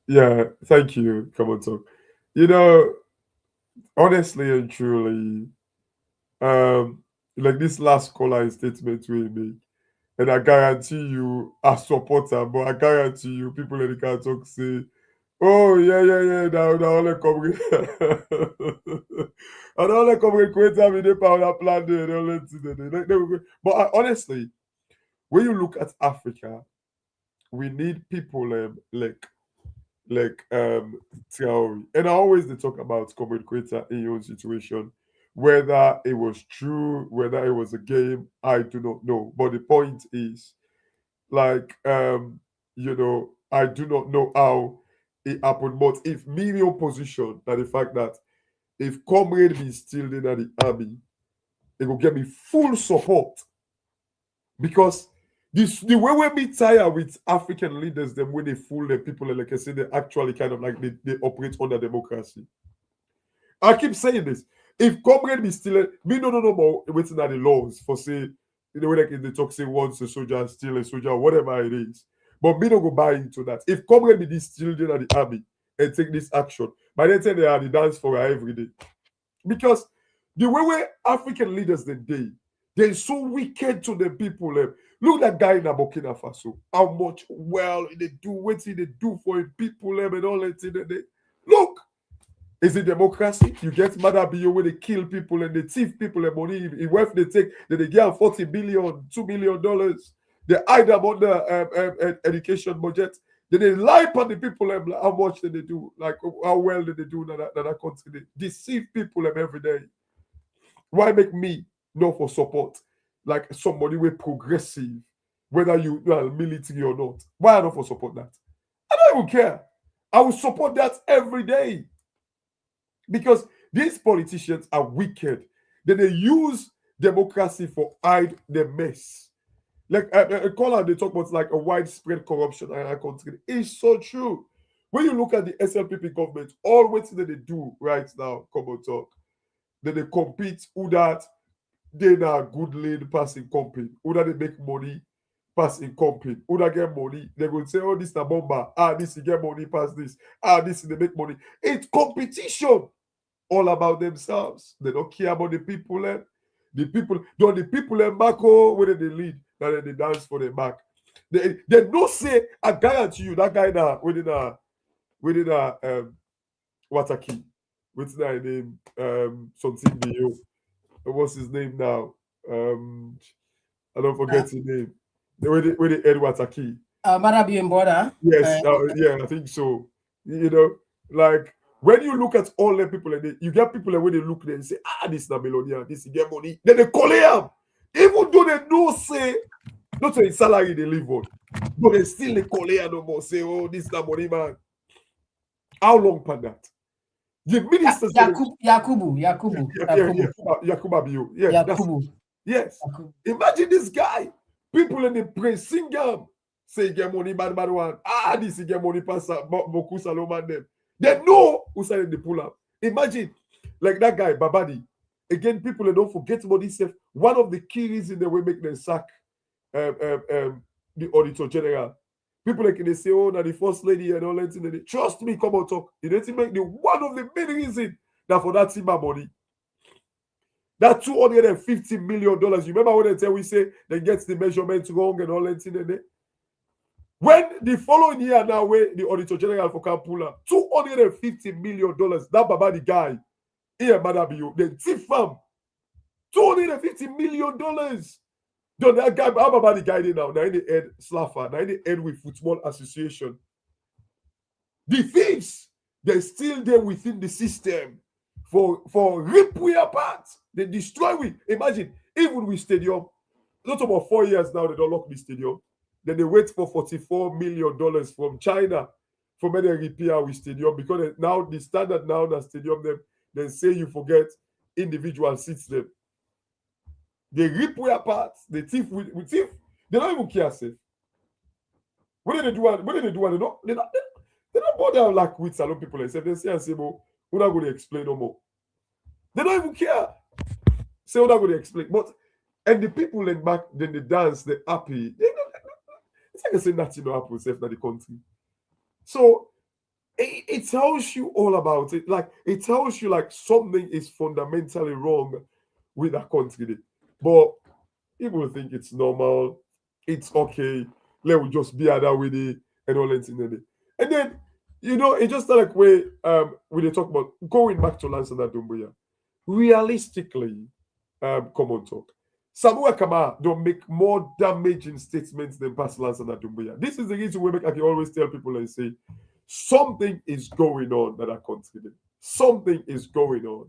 Yeah, thank you, Komon-Tok. Honestly and truly, like this last caller statement we make, and I guarantee you, I support her, but I guarantee you, people in the car talk say, oh, yeah, now only come with I don't only come with Quetta with the power plan there. But honestly, when you look at Africa, we need people like Traore. And I always they talk about Comrade Quetta in your own situation. Whether it was true, whether it was a game, I do not know. But the point is, I do not know how it happened. But if me in your position, that the fact that if Comrade be still in the army, it will get me full support. Because the way we be tired with African leaders, them when they fool the people, like I say, they actually kind of like they operate under democracy. I keep saying this. If Comrade be still, me no more waiting at the laws for say, like in the talk say once a soldier, still a soldier, whatever it is. But me don't go buy into that. If Comrade be still in the army and take this action, by then they are the dance for her every day. Because the way African leaders they're so wicked to the people. Look at that guy in Burkina Faso. How much they do, what they do for the people and all that. Look, is it democracy? You get Maada Bio where they kill people and they thief people and money. If they take, they get $40 billion, $2 million. They hide them on the education budget. Then they lie upon the people like, how much did they do, like how well did they do that country. They deceive people every day. Why make me know for support like somebody with progressive, whether you are military or not? Why I not for support that? I don't even care. I will support that every day because these politicians are wicked. Then they use democracy for hide the mess. Like a caller, they talk about like a widespread corruption in our country. It's so true. When you look at the SLPP government, all what that they do right now, Komon-Tok, that they compete who that they are good lead passing company, who that they make money passing company, who that get money, they will say, oh, this is a bomber, this you get money pass this, this they make money. It's competition all about themselves. They don't care about the people. The people back home where they lead, that they dance for the back. They don't say, I guarantee you that guy now within Wataki, what's that name? Something Bio. What's his name now? I don't forget his name. Where they Ed Wataki. Maada Bio border. Yes, yeah, I think so. You know, like when you look at all the people, you get people when they look there and say, this is a millionaire, this is get money. Then they call him. Even though they don't say, not say salary they live on, but they still they call him no more. Say, oh, this is the money, man. How long for that? The ministers. Yakubu Bio. Yeah, yes. Yakubu. Imagine this guy. People in the praise sing him. Say get money, bad one. This is get money, pass Boku Saloma them. They know who started the pull up. Imagine, like that guy, Babadi. Again, people don't forget about this. One of the key reasons they will make them sack the Auditor General. People like they say, oh, now the first lady and all that. Trust me, Komon-Tok. You need to make the one of the main reasons that for that Timber money. That $250 million. You remember when they tell we say they get the measurements wrong and all that. When the following year now, where the Auditor General for Kampula, $250 million, that Babadi guy, here, Maada Bio, the thief farm, $250 million. Don't that guy, how Babadi guy now? Now in the head, Slaffer, now in the head with Football Association. The thieves, they're still there within the system for rip we apart. They destroy we. Imagine, even with stadium, not about 4 years now, they don't lock the stadium. Then they wait for $44 million from China for me to repair with stadium because now the standard now that stadium them they say you forget individual seats them. They rip way apart. They thief with thief. They don't even care. Safe. What did they do? They don't bother like with salon people. Except they say and say, "Well, we're not going to explain no more." They don't even care. Say we're not going to explain. But and the people in back then they dance, they're happy. It's like I say nothing no happen safe in the country. So it tells you all about it. Like it tells you like something is fundamentally wrong with that country. But people think it's normal, it's okay. Let we just be that with it and all that in it. And then it just like when they talk about going back to Lansana Doumbouya. Realistically, Komon-Tok. Samuel Kama don't make more damaging statements than Pastor Lansana Doumbouya. This is the reason I can always tell people and say, something is going on that I consider. Something is going on.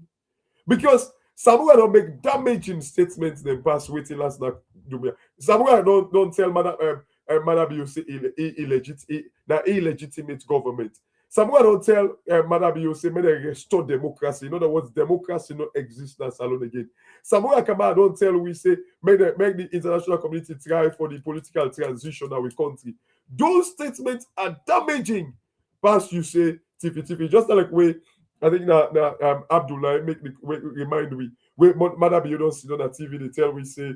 Because Samuel don't make damaging statements than Pastor Lansana Doumbouya. Samuel don't tell Maada Bio say illegitimate government. Someone don't tell Maada Bio say may they restore democracy. In other words, democracy not exist as alone again. Samuel Kama don't tell we say make the international community try for the political transition in our country. Those statements are damaging. Past you say TP. Just like way I think Abdullah make the remind we where Maada Bio don't sit on the TV. They tell we say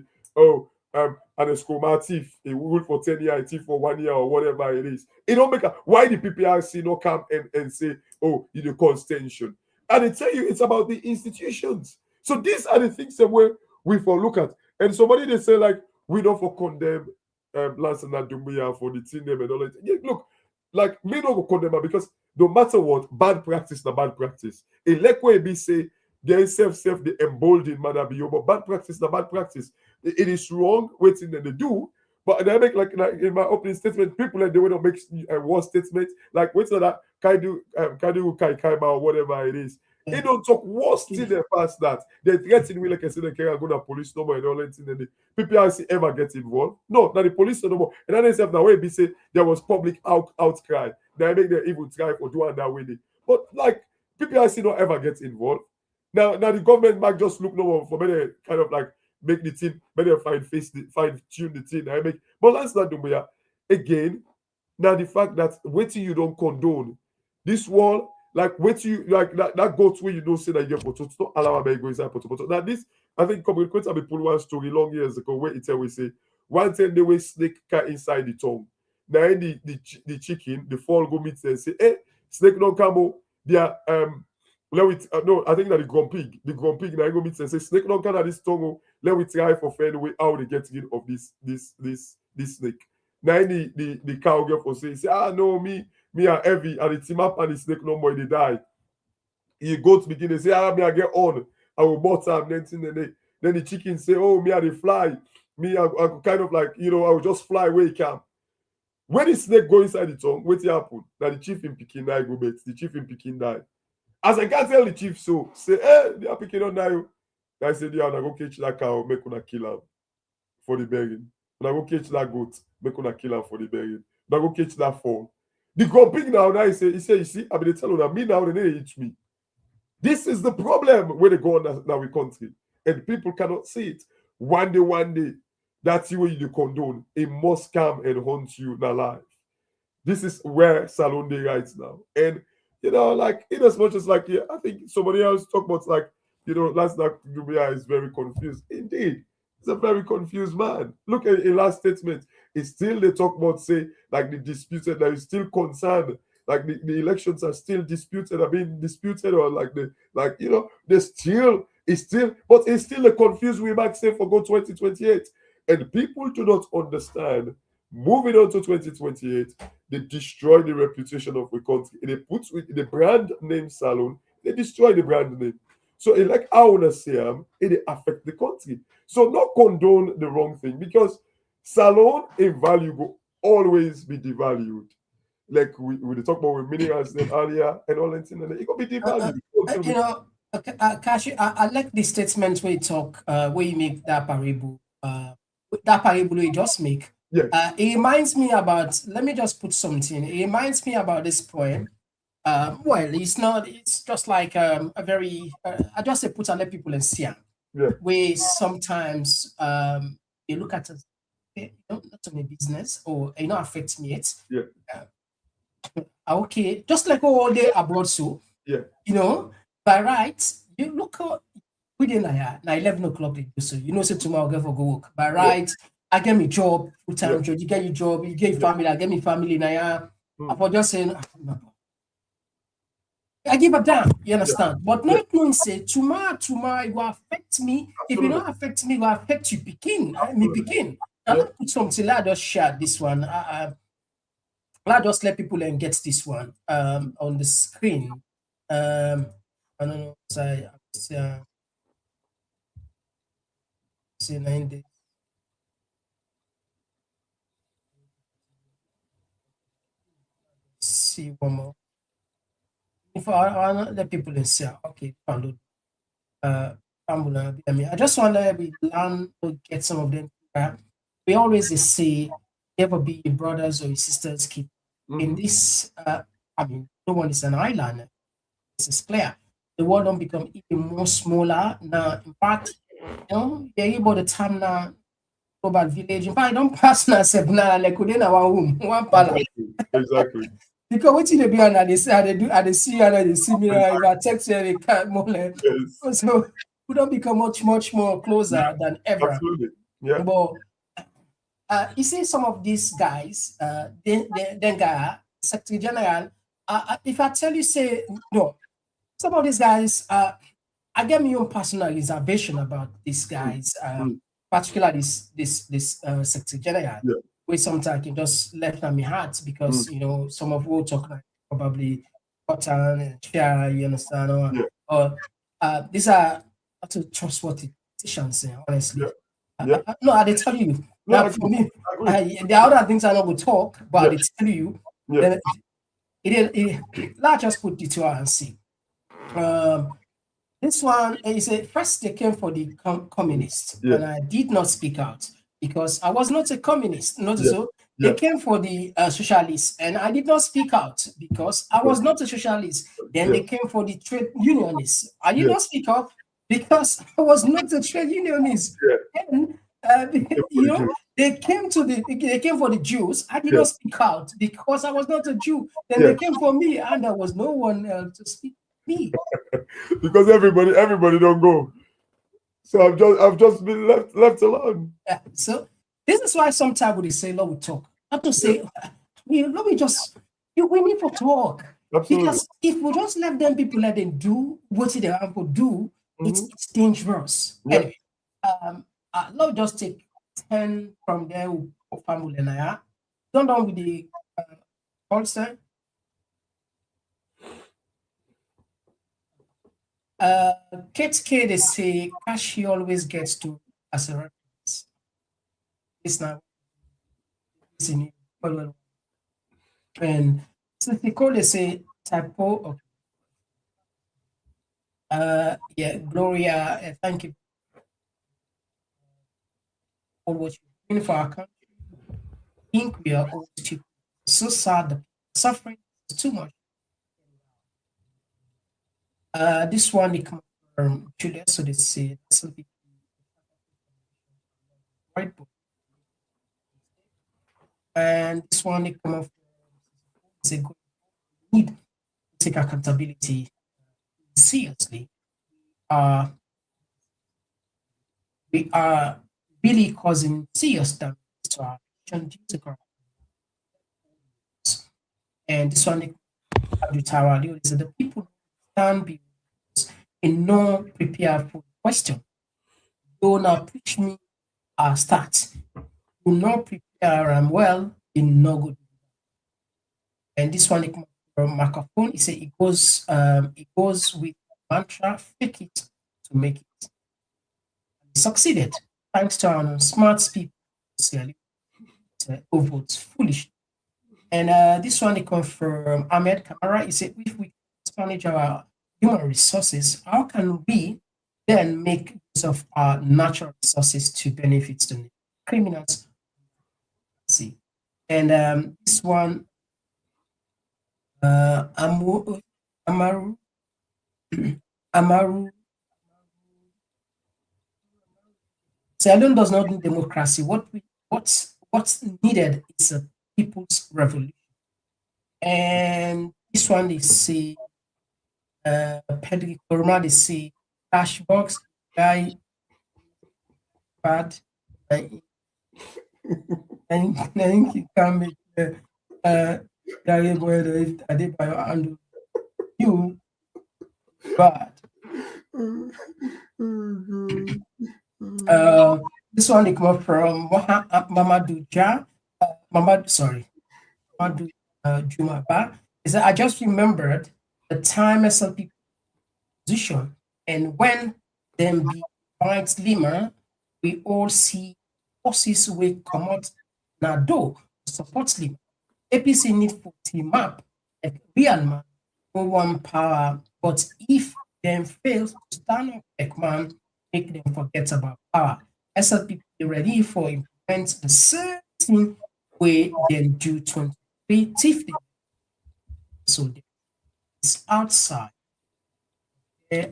and a school thief, he ruled for 10 years, thief for 1 year or whatever it is. It don't make why the PPRC not come and say, oh, you the constitution. And they tell you it's about the institutions. So these are the things that we for look at. And somebody they say like we don't for condemn Lansana Doumbouya for the team name and all that. Yeah, look, like me don't go condemn her because no matter what, bad practice na bad practice. A lekwe be say they self they embolden Maada Bio, but bad practice na bad practice. It is wrong waiting that they do, But they make like in my opening statement, people like they will not make a war statement. Like what's that? Kaidu Kaima or whatever it is. They don't talk worse till they pass that. They threaten me like I said, they can't go to police no more and all that thing. And the PPRC ever get involved. No, not the police no more. And then they say now way be say there was public outcry. They make them even try for doing that way. But like PPRC don't ever get involved. Now the government might just look no more for me kind of like make the team, better fine tune the team. I make, but let's not do it again. Now the fact that waiting you don't condone this wall, like wait you like that goes where you don't say that you have to not allow me go inside but now this I think communicate have pull one story long years ago where it we say one time they will snake cat inside the tongue. Now the chicken, the fall go meet and say, hey, snake don't come out. They are no, I think that the ground pig now go meet and say snake don't come out this tongue. Let me try for find way how they get rid of this snake. Now the cow girl for say no me are heavy and the team up and the snake no more they die. He goat begin to say me I get on I will bottom then the chicken say oh me I they fly me I kind of like I will just fly where he can. When the snake go inside the tongue, what happen? Now the chief in Peking die go bet. The chief in Peking die. As I can't tell the chief so, say, hey, they are picking on now. I said, yeah, I go catch that cow, make una kill him for the burying. When I go catch that goat, make una kill him for the burying. When I go catch that fawn. The grumping now he say, you see, I mean, they tell you that me now, they hit me. This is the problem where they go on now in country. And people cannot see it. One day, that's the way you condone. It must come and haunt you in life. This is where Salon Day right now. And, like, in as much as, like, yeah, I think somebody else talked about, like, last night, Jumia is very confused. Indeed, he's a very confused man. Look at his last statement. It's still, they talk about, say, like, the disputed, that is still concerned. Like, the elections are still disputed, are being disputed, or, like, it's still, but it's still a confused way back, say, for go 2028. And people do not understand. Moving on to 2028, they destroy the reputation of the country. And they put with the brand name Salon, they destroy the brand name. So, like I want to say, it affect the country. So, not condone the wrong thing because Salon, a value will always be devalued. Like we talk about with minerals earlier and all that, and it could be devalued. Kashi, I like the statement where you talk, where you make that parable. That parable you just make. Yes. It reminds me about, let me just put something. It reminds me about this poem. Well, it's just like a very, I just say put and let people in see. Yeah. Where sometimes you look at it, not on a business or it not affect me it. Yeah. Okay, just like all day abroad, so yeah. By right, you look at within now 11 o'clock they do so. Say tomorrow I'll go work. By right, I get me job, full-time job, you get your job, you get your family, I get me family now. I for just saying I give a damn, you understand? But not knowing say tomorrow it will affect me. If it don't affect me, it will affect you begin. Me begin. I don't put something, I just share this one. I'll just let people and get this one on the screen. I don't know. Say 9 days. See one more. If I let people in say, okay, download. I just want to learn to get some of them. We always say, never be your brothers or your sisters' keep. In this, no one is an island. This is clear. The world don't become even more smaller now. In fact, you're able to time now global village. In fact, I don't pass now. Like within our home, one palace. Exactly. Because what they be on, they say they see and they see me. If I text you, they can't more. Yes. So we don't become much more closer than ever. Absolutely. Yeah. But you see some of these guys, then guy, Secretary General, if I tell you, say, no, some of these guys, I get my own personal reservation about these guys, particularly this Secretary General, where sometimes I can just left on my heart because, some of who talk like probably Cotton and Shara, you understand? Or these are not trustworthy politicians, honestly. Yeah. No, I tell you. No, for me, the other things I'm not going to talk, but it's tell you. Yeah. Let's just put the two and see. This one is first they came for the communists, and I did not speak out because I was not a communist. Notice so they came for the socialists, and I did not speak out because I was not a socialist. Then they came for the trade unionists. I did not speak out because I was not a trade unionist. And you know, they came for the Jews. I did not speak out because I was not a Jew. Then they came for me, and there was no one to speak me. Because everybody don't go. So I've just been left alone. Yeah. So this is why sometimes we say, "Lord, we talk." Not to say, we need to talk. Absolutely. Because if we just let them do what they have to do, it's dangerous. Anyway, let me just take 10 from there family and I. Done with the concern. Kate K, they say Kashi always gets to as a reference. It's now and since they call they say typo. Yeah, Gloria, thank you for what you're doing for our country. I think we are all so sad. The suffering is too much. This one they come from Julius, so they say this will be right book. And this one they come up say good need to take accountability seriously. We are really causing serious damage to our nation due to corruption. And this one they said the people stand be in no prepare for question. Do not preach me start. Do not prepare well in no good. And this one from microphone, he said it goes with mantra, fake it to make it. And he succeeded thanks to our smart people who votes foolish. And this one they come from Ahmed Kamara. He said if we manage our human resources, how can we then make use of our natural resources to benefit the criminals? See, and this one, Amaru, Sierra does not need democracy. What's needed is a people's revolution. And this one they say, Pedri Korma, they say, cash box, guy, bad, and you can make if I did by handle you bad. This one they come up from Mamadou Jumaba. Is that I just remembered the time SLP position, and when them be right Lima, we all see forces will come out now do support Lima. APC need to team up like real man for one power, but if them fail to stand up like man, make them forget about power. SLP ready for implement the same thing way they do 23 so it's outside.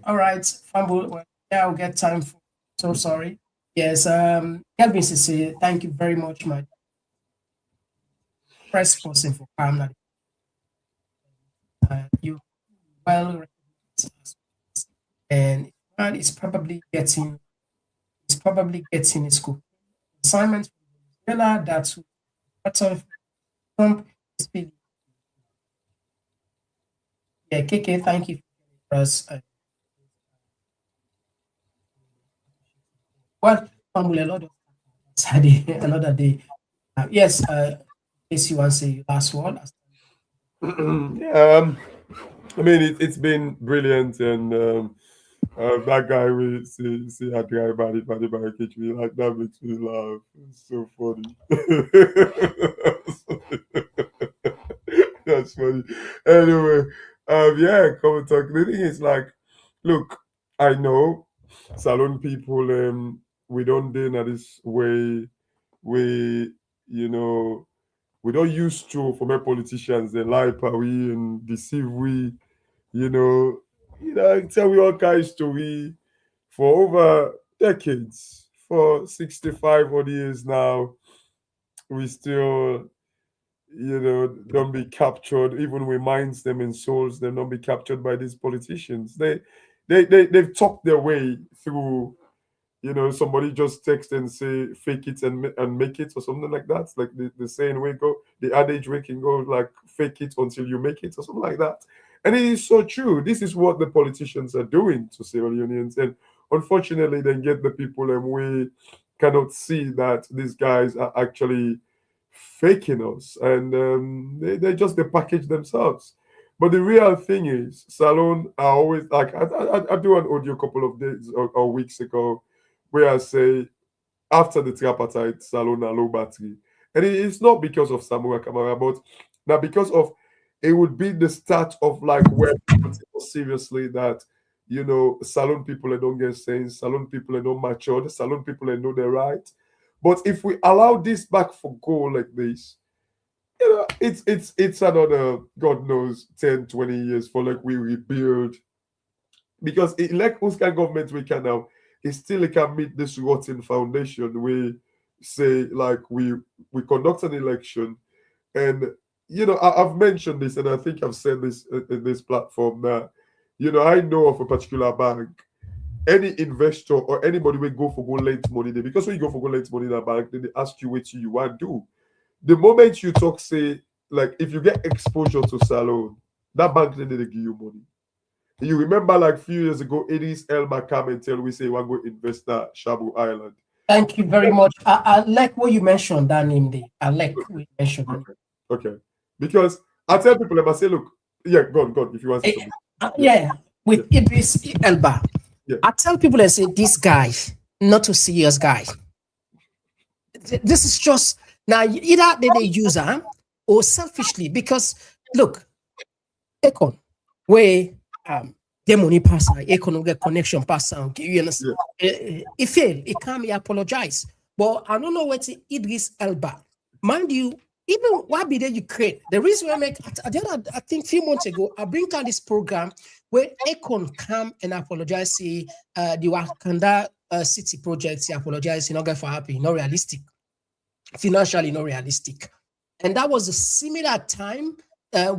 All right, Fumble. Well, yeah, I'll get time for. So sorry. Yes, Kelvin say thank you very much, my press person for calm. You well recognized, and it's probably getting a school assignment from Venezuela. That's what of Trump is feeling. Yeah, KK, thank you for us. Well, a lot of another day. Yes, case you want to say last word. I mean, it's been brilliant, and That guy we see a guy by the barricade, me like that makes me laugh. It's so funny. That's funny. Anyway, yeah, Komon-Tok. The thing is like, look, I know salon people, we don't do this way. We, you know, we don't used to for my politicians. They lie, we and deceive we. You know, tell we all kinds of story for over decades. For 65 odd years now, we still, don't be captured. Even we minds them and souls, them don't be captured by these politicians. They've talked their way through. Somebody just text and say fake it and make it or something like that. It's like the saying way go, the adage way can go like fake it until you make it or something like that. And it is so true. This is what the politicians are doing to Sierra Leoneans. And unfortunately, they get the people and we cannot see that these guys are actually faking us. And they package themselves. But the real thing is, Salon are always like, I do an audio a couple of days or weeks ago where I say, after the tripartite, Salon are low battery. And it's not because of Samura Kamara, but now because of it would be the start of like where people take us seriously that, Salon people they don't get sense, Salon people they don't mature, Salon people they know they're right. But if we allow this back for goal like this, it's another, God knows, 10, 20 years for like we rebuild. Because like Oscar government we can now, it still can meet this rotten foundation. We say like we conduct an election, and I've mentioned this, and I think I've said this in this platform that I know of a particular bank. Any investor or anybody will go lend money there, because when you go lend money in a bank, then they ask you what you want to do. The moment you talk, say like if you get exposure to Salon, that bank then they give you money. You remember like a few years ago, Idris Elba came and tell we say we go invest at Shabu Island. Thank you very much. I like what you mentioned, that name there. I like what you mentioned. Okay. Because I tell people, I say, look, yeah, go on, if you want to say something. With Idris Elba. Yeah. I tell people, I say, this guy, not a serious guy. This is just, now, either they use her or selfishly, because, look, Econ, where the money pass, Econ get connection pass, you understand? It failed, it can't apologize. But I don't know what Idris Elba, mind you, even what be there you create. The reason I make, I think a few months ago, I bring out this program where Econ come and apologize, say the Wakanda city project, he apologize, not get for happy, not realistic, financially not realistic. And that was a similar time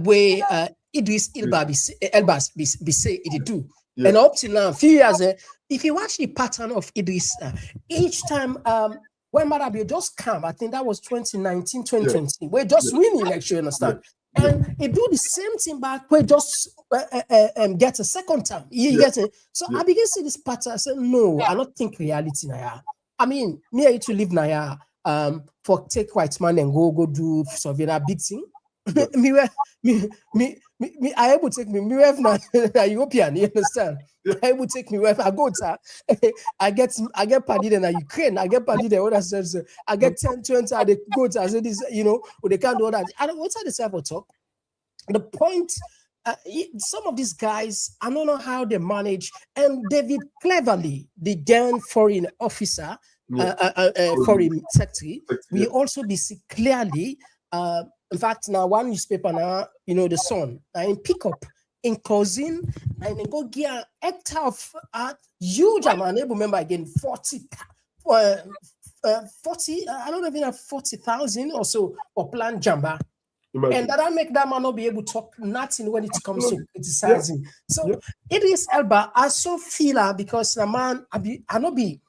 where Idris Elba be say it do. Yeah. And up till now, a few years, if you watch the pattern of Idris, each time when Maada Bio just come, I think that was 2019, 2020, we're just winning election, you understand? Yeah. And it do the same thing back, where just get a second time. Get it. So I begin to see this pattern. I said, no, I don't think reality now. I mean, me I used to live now for take white man and go do something a big thing. me I able to take me wife now European, you understand? I able to take me wife, I go to I get party in Ukraine, I get party the other sense, I get 10, 20, I go to, I say this, they can't do that. I don't what's the cyber talk. The point, some of these guys, I don't know how they manage, and David Cleverly, the then foreign officer, foreign secretary, we also be see clearly. In fact, now one newspaper now, the Sun, and pick up in cousin and they go get an hectare of huge amount. I remember again 40, I don't know if you have 40,000 or so for plant jamba. And that make that man not be able to talk nothing when it comes to criticizing. Yeah. So Idris Elba, I so feel her because the man I not be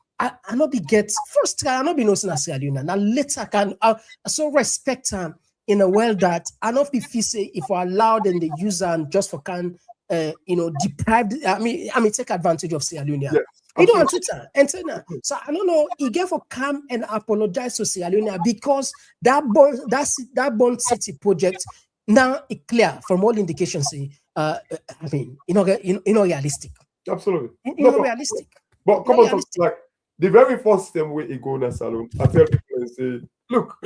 get first try I not be noticing as Sierra Leone. Now later I so respect him in a world that I not be feel say if we allow them the user and just for can deprive I mean take advantage of Sierra Leone. Yeah. You don't want to so I don't know. He gave for come and apologize to Sierra Leone because that Bond City project now it's clear from all indications. Say, I mean, realistic. Absolutely. Realistic. But come on, like the very first time we go in a salon, I tell people and say, look,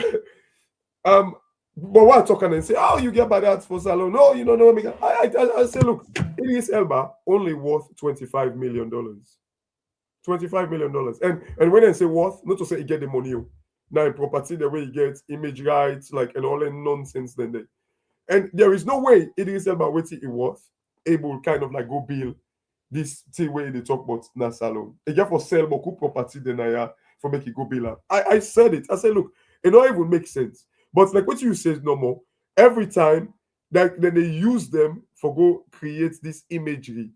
but what I talk and say, oh, you get bad ads for salon. No, you don't know me. I say, look, Idris Elba only worth $25 million. $25 million. And when I say worth, not to say he get the money. Now in property, the way he gets image rights, like and all that nonsense then they. And there is no way Idris Elba what he was able kind of like go build this thing where they talk about na salon. He get for sell more property than I for make it go build. I said it. I said, look, it don't even make sense. But like what you said no more, every time that then they use them for go create this imagery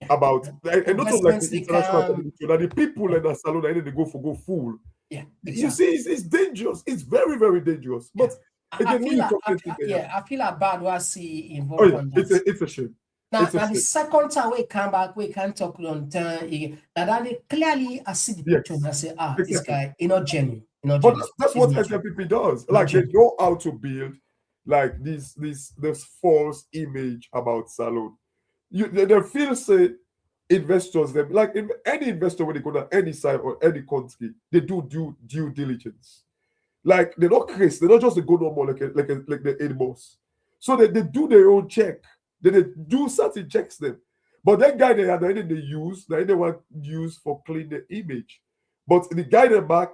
about and not just like the international television, that the people in the salon and then they go fool. Yeah, exactly. You see, it's dangerous. It's very, very dangerous. But I feel like bad was see involved on that. It's a shame. Now the second time we come back, we can talk on time. That clearly I see the picture and I say, this guy, not genuine. But that's what SLPP does. Like they know how to build like this false image about salon. They feel say investors them like any investor when they go to any side or any country, they do due diligence. Like they're not crazy, they're not just a go normal like the head boss. So they do their own check. They do certain checks them. But that guy they had they use, they want use for clean the image. But the guy they back,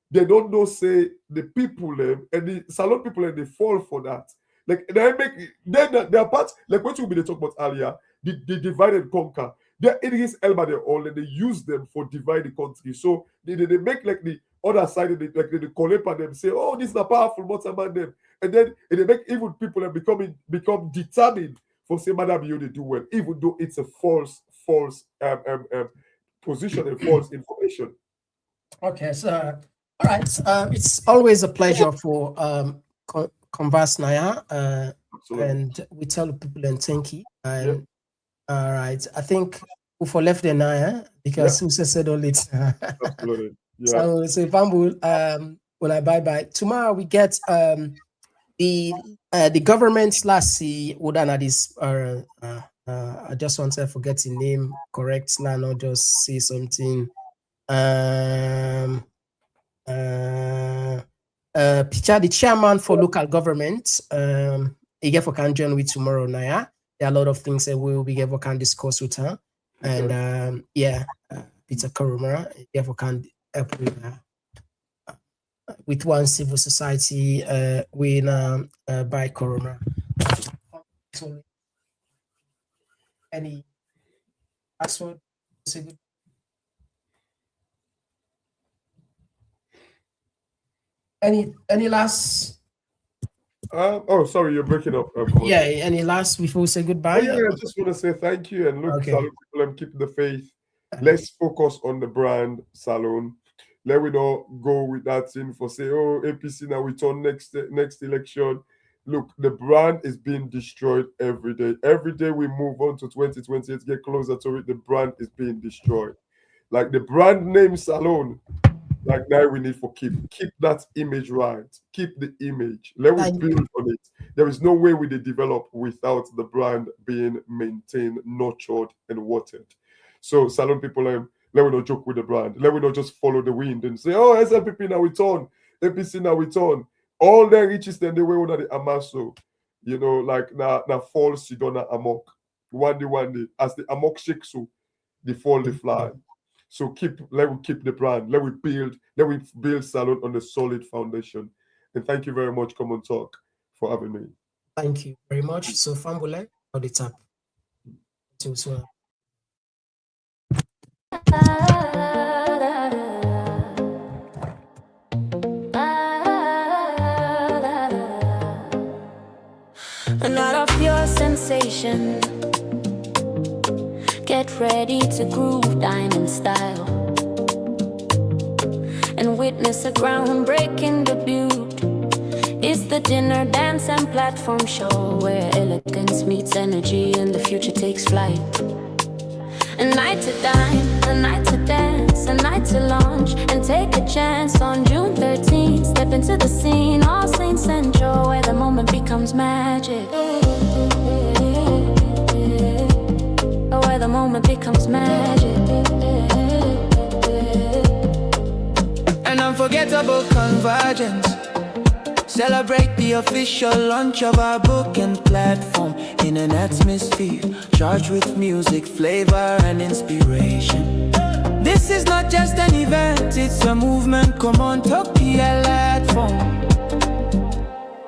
they don't know say the people them and the salon people and they fall for that. Like they make then their part like what you be they talk about earlier, the divide and conquer. It is Elba they all and they use them for divide the country. So they make like the other side they collect on them say, oh, this is not powerful, what's about them? And then they make even people that become determined for say Maada Bio they do well, even though it's a false position and false information. Okay, so all right. It's always a pleasure for converse Naya. And we tell people and thank you. And all right, I think we for left the Naya because who said all it. Absolutely. So Pambul, when I bye. Tomorrow we get the government last see Udana this I just want to forget the name correct now, not just say something. Picha, the chairman for local government, he get for can join with tomorrow Naya. There are a lot of things that we will be able to discuss with her. And Peter Koromara, he for can help with one civil society by Koromara. So, any password? Any last? Oh, sorry, you're breaking up. Yeah, any last before we say goodbye? Oh, yeah, I just want to say thank you and look, salon people, and keep the faith. Let's focus on the brand salon. Let we not go with that thing for say, oh, APC now we turn next election. Look, the brand is being destroyed every day. Every day we move on to 2028, get closer to it, the brand is being destroyed. Like the brand name salon, like now we need for keep that image right. Keep the image. Let we build on it. There is no way we develop without the brand being maintained, nurtured, and watered. So salon people, let we not joke with the brand. Let we not just follow the wind and say, oh, SLPP now we turn, APC now we turn. All their riches then they way under the amaso. You know, like na false Sidona amok. One day, as the amok shakes so, the fall the fly. So let we keep the brand. Let we build salon on a solid foundation. And thank you very much, Komon-Tok, for having me. Thank you very much. So Fambule, on the tap. So not of your sensation. Get ready to groove diamond style and witness a groundbreaking debut. It's the dinner, dance, and platform show where elegance meets energy and the future takes flight. A night to dine, a night to dance, a night to launch and take a chance on June 13th. Step into the scene, All Saints Central, where the moment becomes magic. Where the moment moment becomes magic. An unforgettable convergence. Celebrate the official launch of our book and platform in an atmosphere charged with music, flavor, and inspiration. This is not just an event, it's a movement. Komon-Tok platform.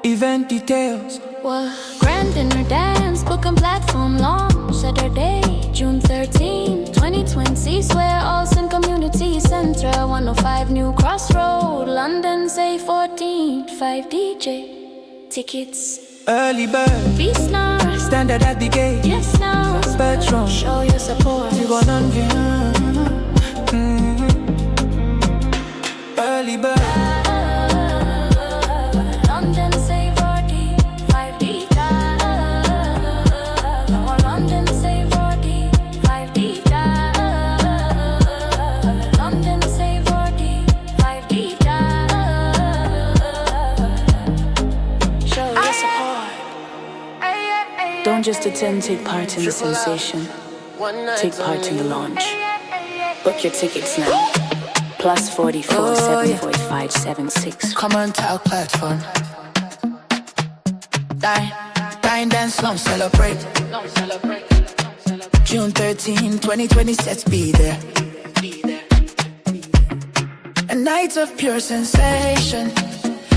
Event details. Well, grand dinner dance, book and platform launch Saturday, June 13, 2020. Swear Olsen Community Centre, 105 New Crossroad, London, say 14, 5 DJ. Tickets. Early bird. Beast now. Standard at the gate. Yes now. Spectrum. Show your support. You gon' Early bird. London, say 40, 5 DJ. London, say 40, 5 DJ. London, say 40, 5 DJ. Show your support. Don't just attend, take part in the sensation. Take part in the launch. Book your tickets now. Plus 44 745 76. Komon-Tok platform. Dine, dance, slum, celebrate. June 13, 2020, let's be there. A night of pure sensation.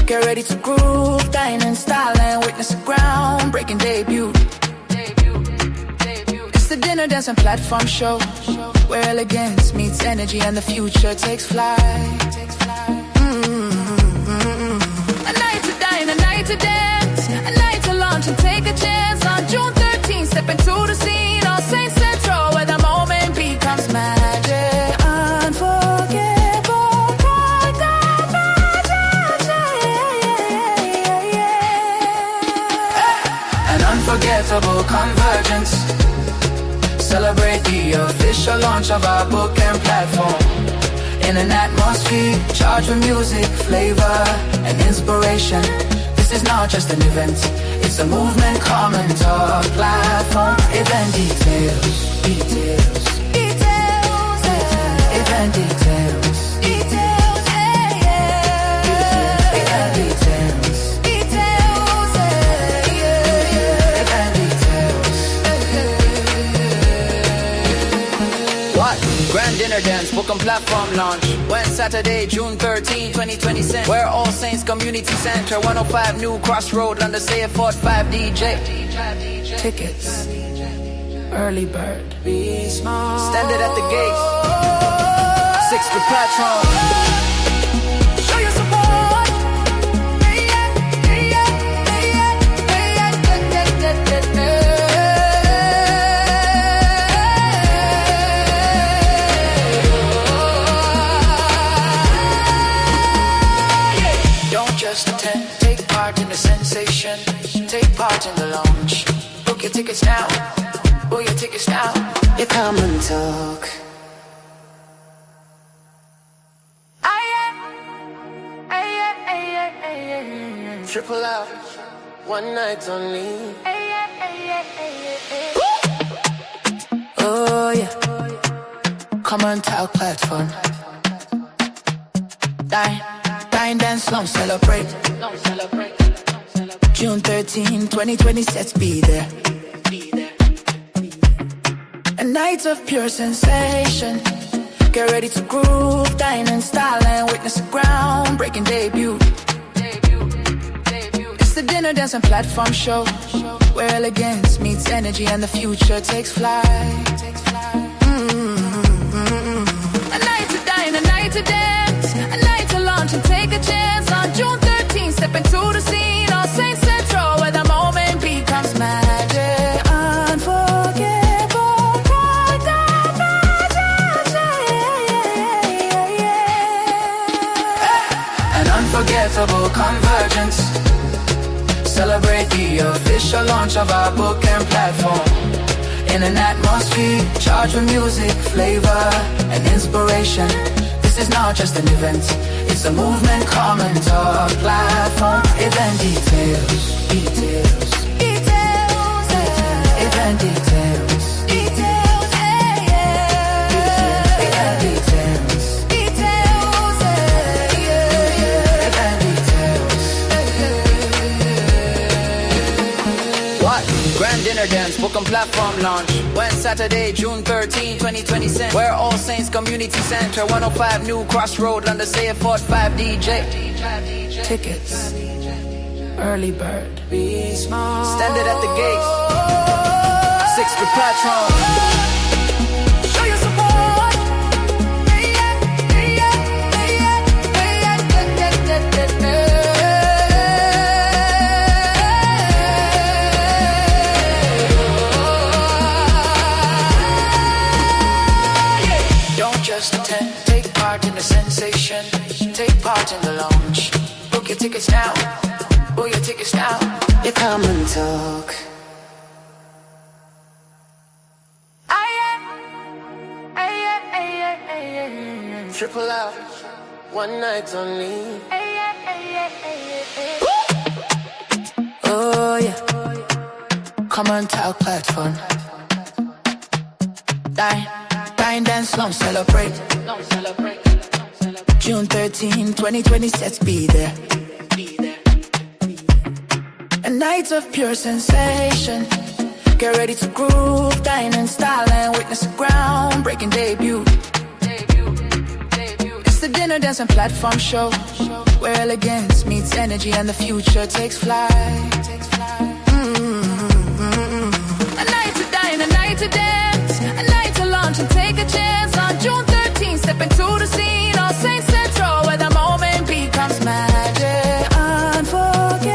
Get ready to groove, dine in style and witness a groundbreaking debut. It's the dinner, dance, and platform show, where elegance meets energy and the future takes flight. A night to dine, a night to dance, a night to launch and take a chance. On June 13th, step into the scene on Saint Central, where the moment becomes magic. Unforgettable, an unforgettable convergence. Celebrate the official launch of our book and platform in an atmosphere charged with music, flavor, and inspiration. This is not just an event, it's a movement. Komon-Tok platform. Event details. Event details. Grand dinner dance, book and platform launch. When Saturday, June 13, 2020, where All Saints Community Centre, 105 New Crossroad, London, say 45 DJ. Tickets. Early bird. Standard at the gate. 6 the platform. Show your support. Just attend, take part in the sensation, take part in the launch. Book your tickets now, book your tickets now. You Komon-Tok. Triple out, one night only. Oh yeah, Komon-Tok platform. Dine, dance, slum, celebrate. June 13, 2020, let's be there. A night of pure sensation. Get ready to groove, dine in style and witness a groundbreaking debut. It's the dinner, dance, and platform show, where elegance meets energy and the future takes flight. A night to dine, a night to dance, a night to launch and take a chance. On June 13th, step into the scene on Saint Central, where the moment becomes magic. Unforgettable, an unforgettable convergence. Celebrate the official launch of our book and platform in an atmosphere charged with music, flavor, and inspiration. This is not just an event, it's a movement. Komon-Tok platform. Event details. Event details. Grand dinner dance, book and platform launch. When Saturday, June 13, 2020. Where All Saints Community Center, 105 New Crossroad, London, say a 45 DJ. Tickets, early bird. Be small. Standard at the gates. 6 to platform. Show your support. Don't just attend, take part in the sensation. Take part in the launch. Book your tickets now. Book your tickets now. You come and talk. Triple out, one night only. Oh yeah, Komon-Tok platform. Dine, dance, slum, celebrate. June 13, 2020, let's be there. A night of pure sensation. Get ready to groove, dine in style and witness a groundbreaking debut. It's the dinner, dance and platform show, where elegance meets energy and the future takes flight. A night to dine, a night to dance, a night to launch and take a chance. On June 13th, step into the scene, All Saints Central, where the moment becomes magic. Unforgettable,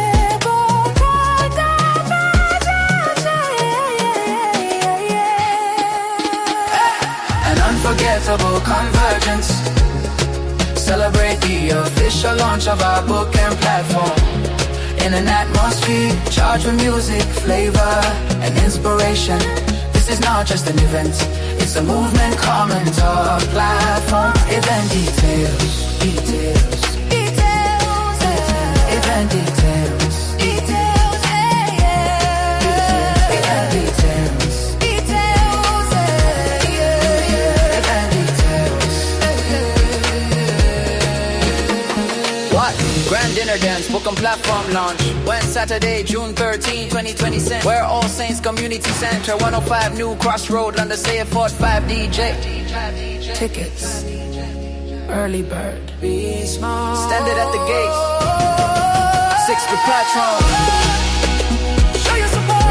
an unforgettable convergence. Celebrate the official launch of our book and platform. In an atmosphere charged with music, flavor, and inspiration. This is not just an event, it's a movement. Komon-Tok platform. Event details. Event details. Event details. Grand dinner dance, book and platform launch. When Saturday, June 13, 2020. Where All Saints Community Center, 105 New Crossroad, London, say a 45 DJ. Tickets, early bird. Be small. Standard at the gates. 6 to platform. Show your support.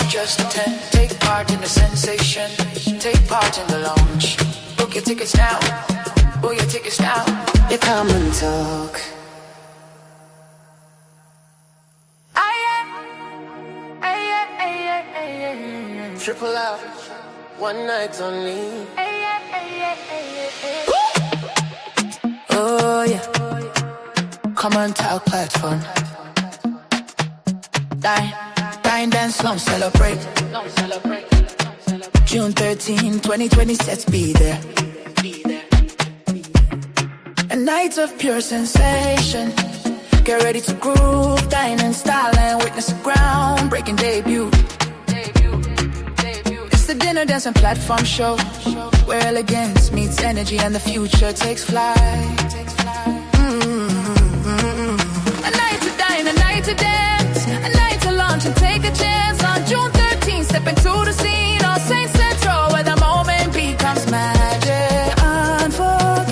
Just attend, take part in the sensation. Take part in the launch. Book your tickets now. Book your tickets now. You come and talk. Triple out, one night only. Oh yeah, Komon-Tok platform. Dine, dance, slum, celebrate. June 13, 2020, let's be there. A night of pure sensation. Get ready to groove, dine in style and witness a groundbreaking debut. It's the dinner, dance and platform show, where elegance meets energy and the future takes flight. A night to dine, a night to dance, a night to launch and take a chance. On June 13th, step into the scene, All Saints Central, where the moment becomes magic. Unforgettable,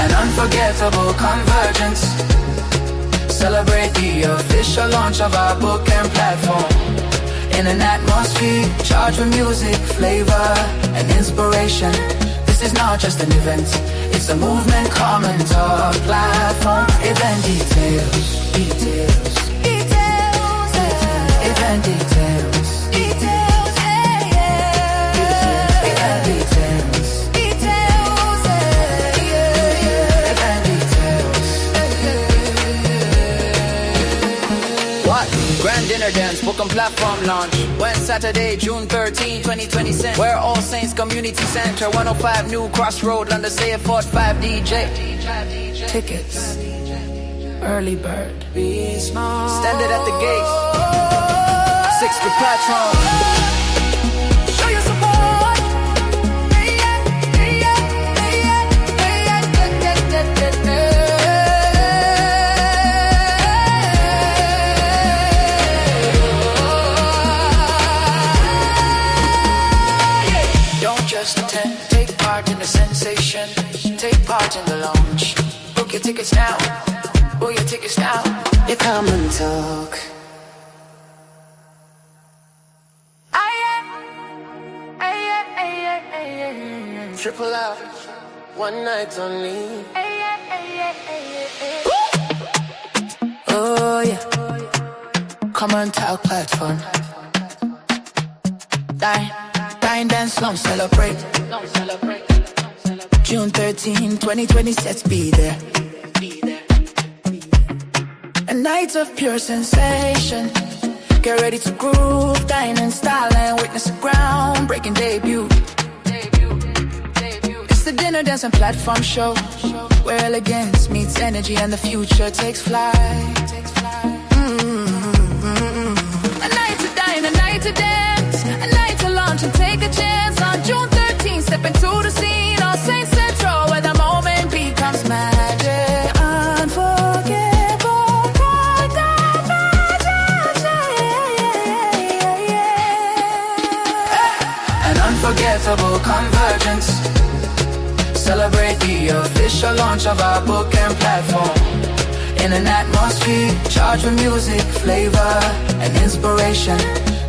an unforgettable convergence. Celebrate the official launch of our book and platform. In an atmosphere charged with music, flavor, and inspiration. This is not just an event, it's a movement. Komon-Tok platform. Event details. Event details. Event details. What? Grand dinner dance, book and platform launch. When Saturday, June 13, 2020. Where All Saints Community Center, 105 New Crossroad, London, say a 45 DJ. Tickets, early bird, standard at the gate, 6th platform. Show your support. Don't just attend, take part in the sensation, take part in the launch. Book your tickets now, book your tickets now. You come and talk. Triple out, one night only. Oh yeah, Komon-Tok platform. Dine, dance, slum, celebrate. June 13, 2020, let's be there. A night of pure sensation. Get ready to groove, dine in style and witness a groundbreaking debut. It's the dinner, dance and platform show, where elegance meets energy and the future takes flight. A night to dine, a night to dance, a night to launch and take a chance. On June 13th, step into the scene on Saint Central, where the moment becomes magic. Unforgettable, an unforgettable convergence. Celebrate the official launch of our book and platform. In an atmosphere charged with music, flavor, and inspiration.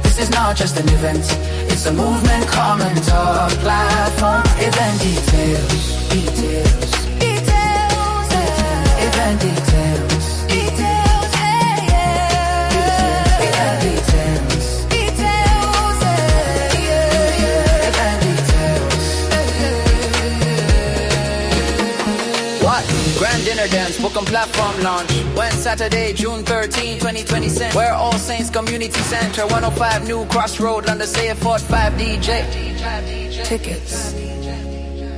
This is not just an event, it's a movement. Komon-Tok platform. Event details, event details, event details. Grand dinner dance, book and platform launch. When Saturday, June 13, 2020. Where All Saints Community Center, 105 New Crossroad, London, say a 45 DJ. Tickets,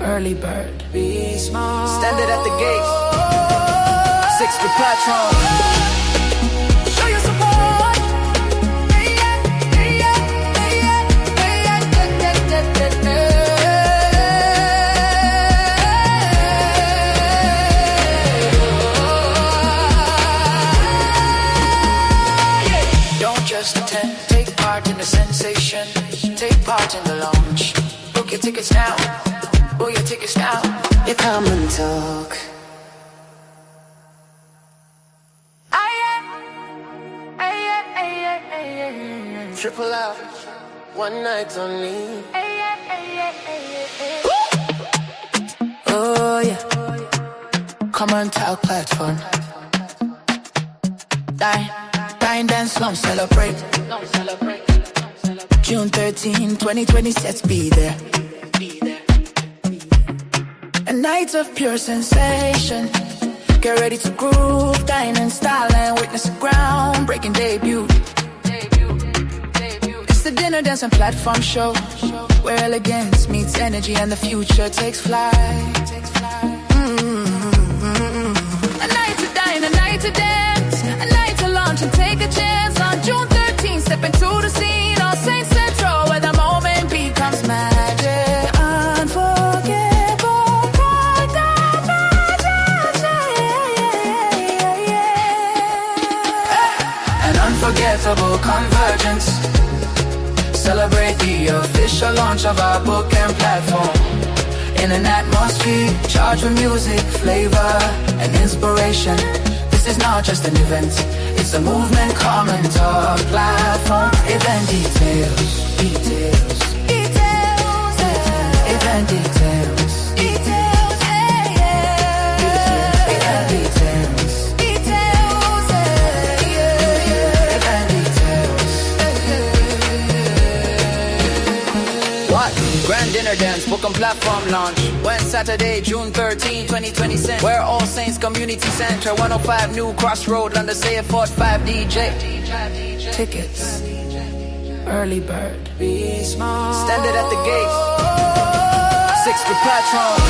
early bird, standard at the gate, 6th platform. Take part in the sensation, take part in the launch. Book your tickets now, book your tickets now. You come and talk. Triple out, one night only. Oh yeah, Komon-Tok platform. Dine, dance, slum, celebrate. June 13, 2020, let's be there. A night of pure sensation. Get ready to groove, dine in style and witness a groundbreaking debut. It's the dinner, dance and platform show, where elegance meets energy and the future takes flight. A night to dine, a night to dance, a night to launch and take a chance. On June 13th, step into the scene on Saint Central, where the moment becomes magic. Unforgettable, an unforgettable convergence. Celebrate the official launch of our book and platform. In an atmosphere charged with music, flavor, and inspiration. This is not just an event, it's a movement. Komon-Tok platform. Event details, event details, event details. Grand dinner dance, book and platform launch. When Saturday, June 13, 2020. Where All Saints Community Center, 105 New Crossroad, London, say a 45 DJ. Tickets, early bird, standard at the gate, 6th platform.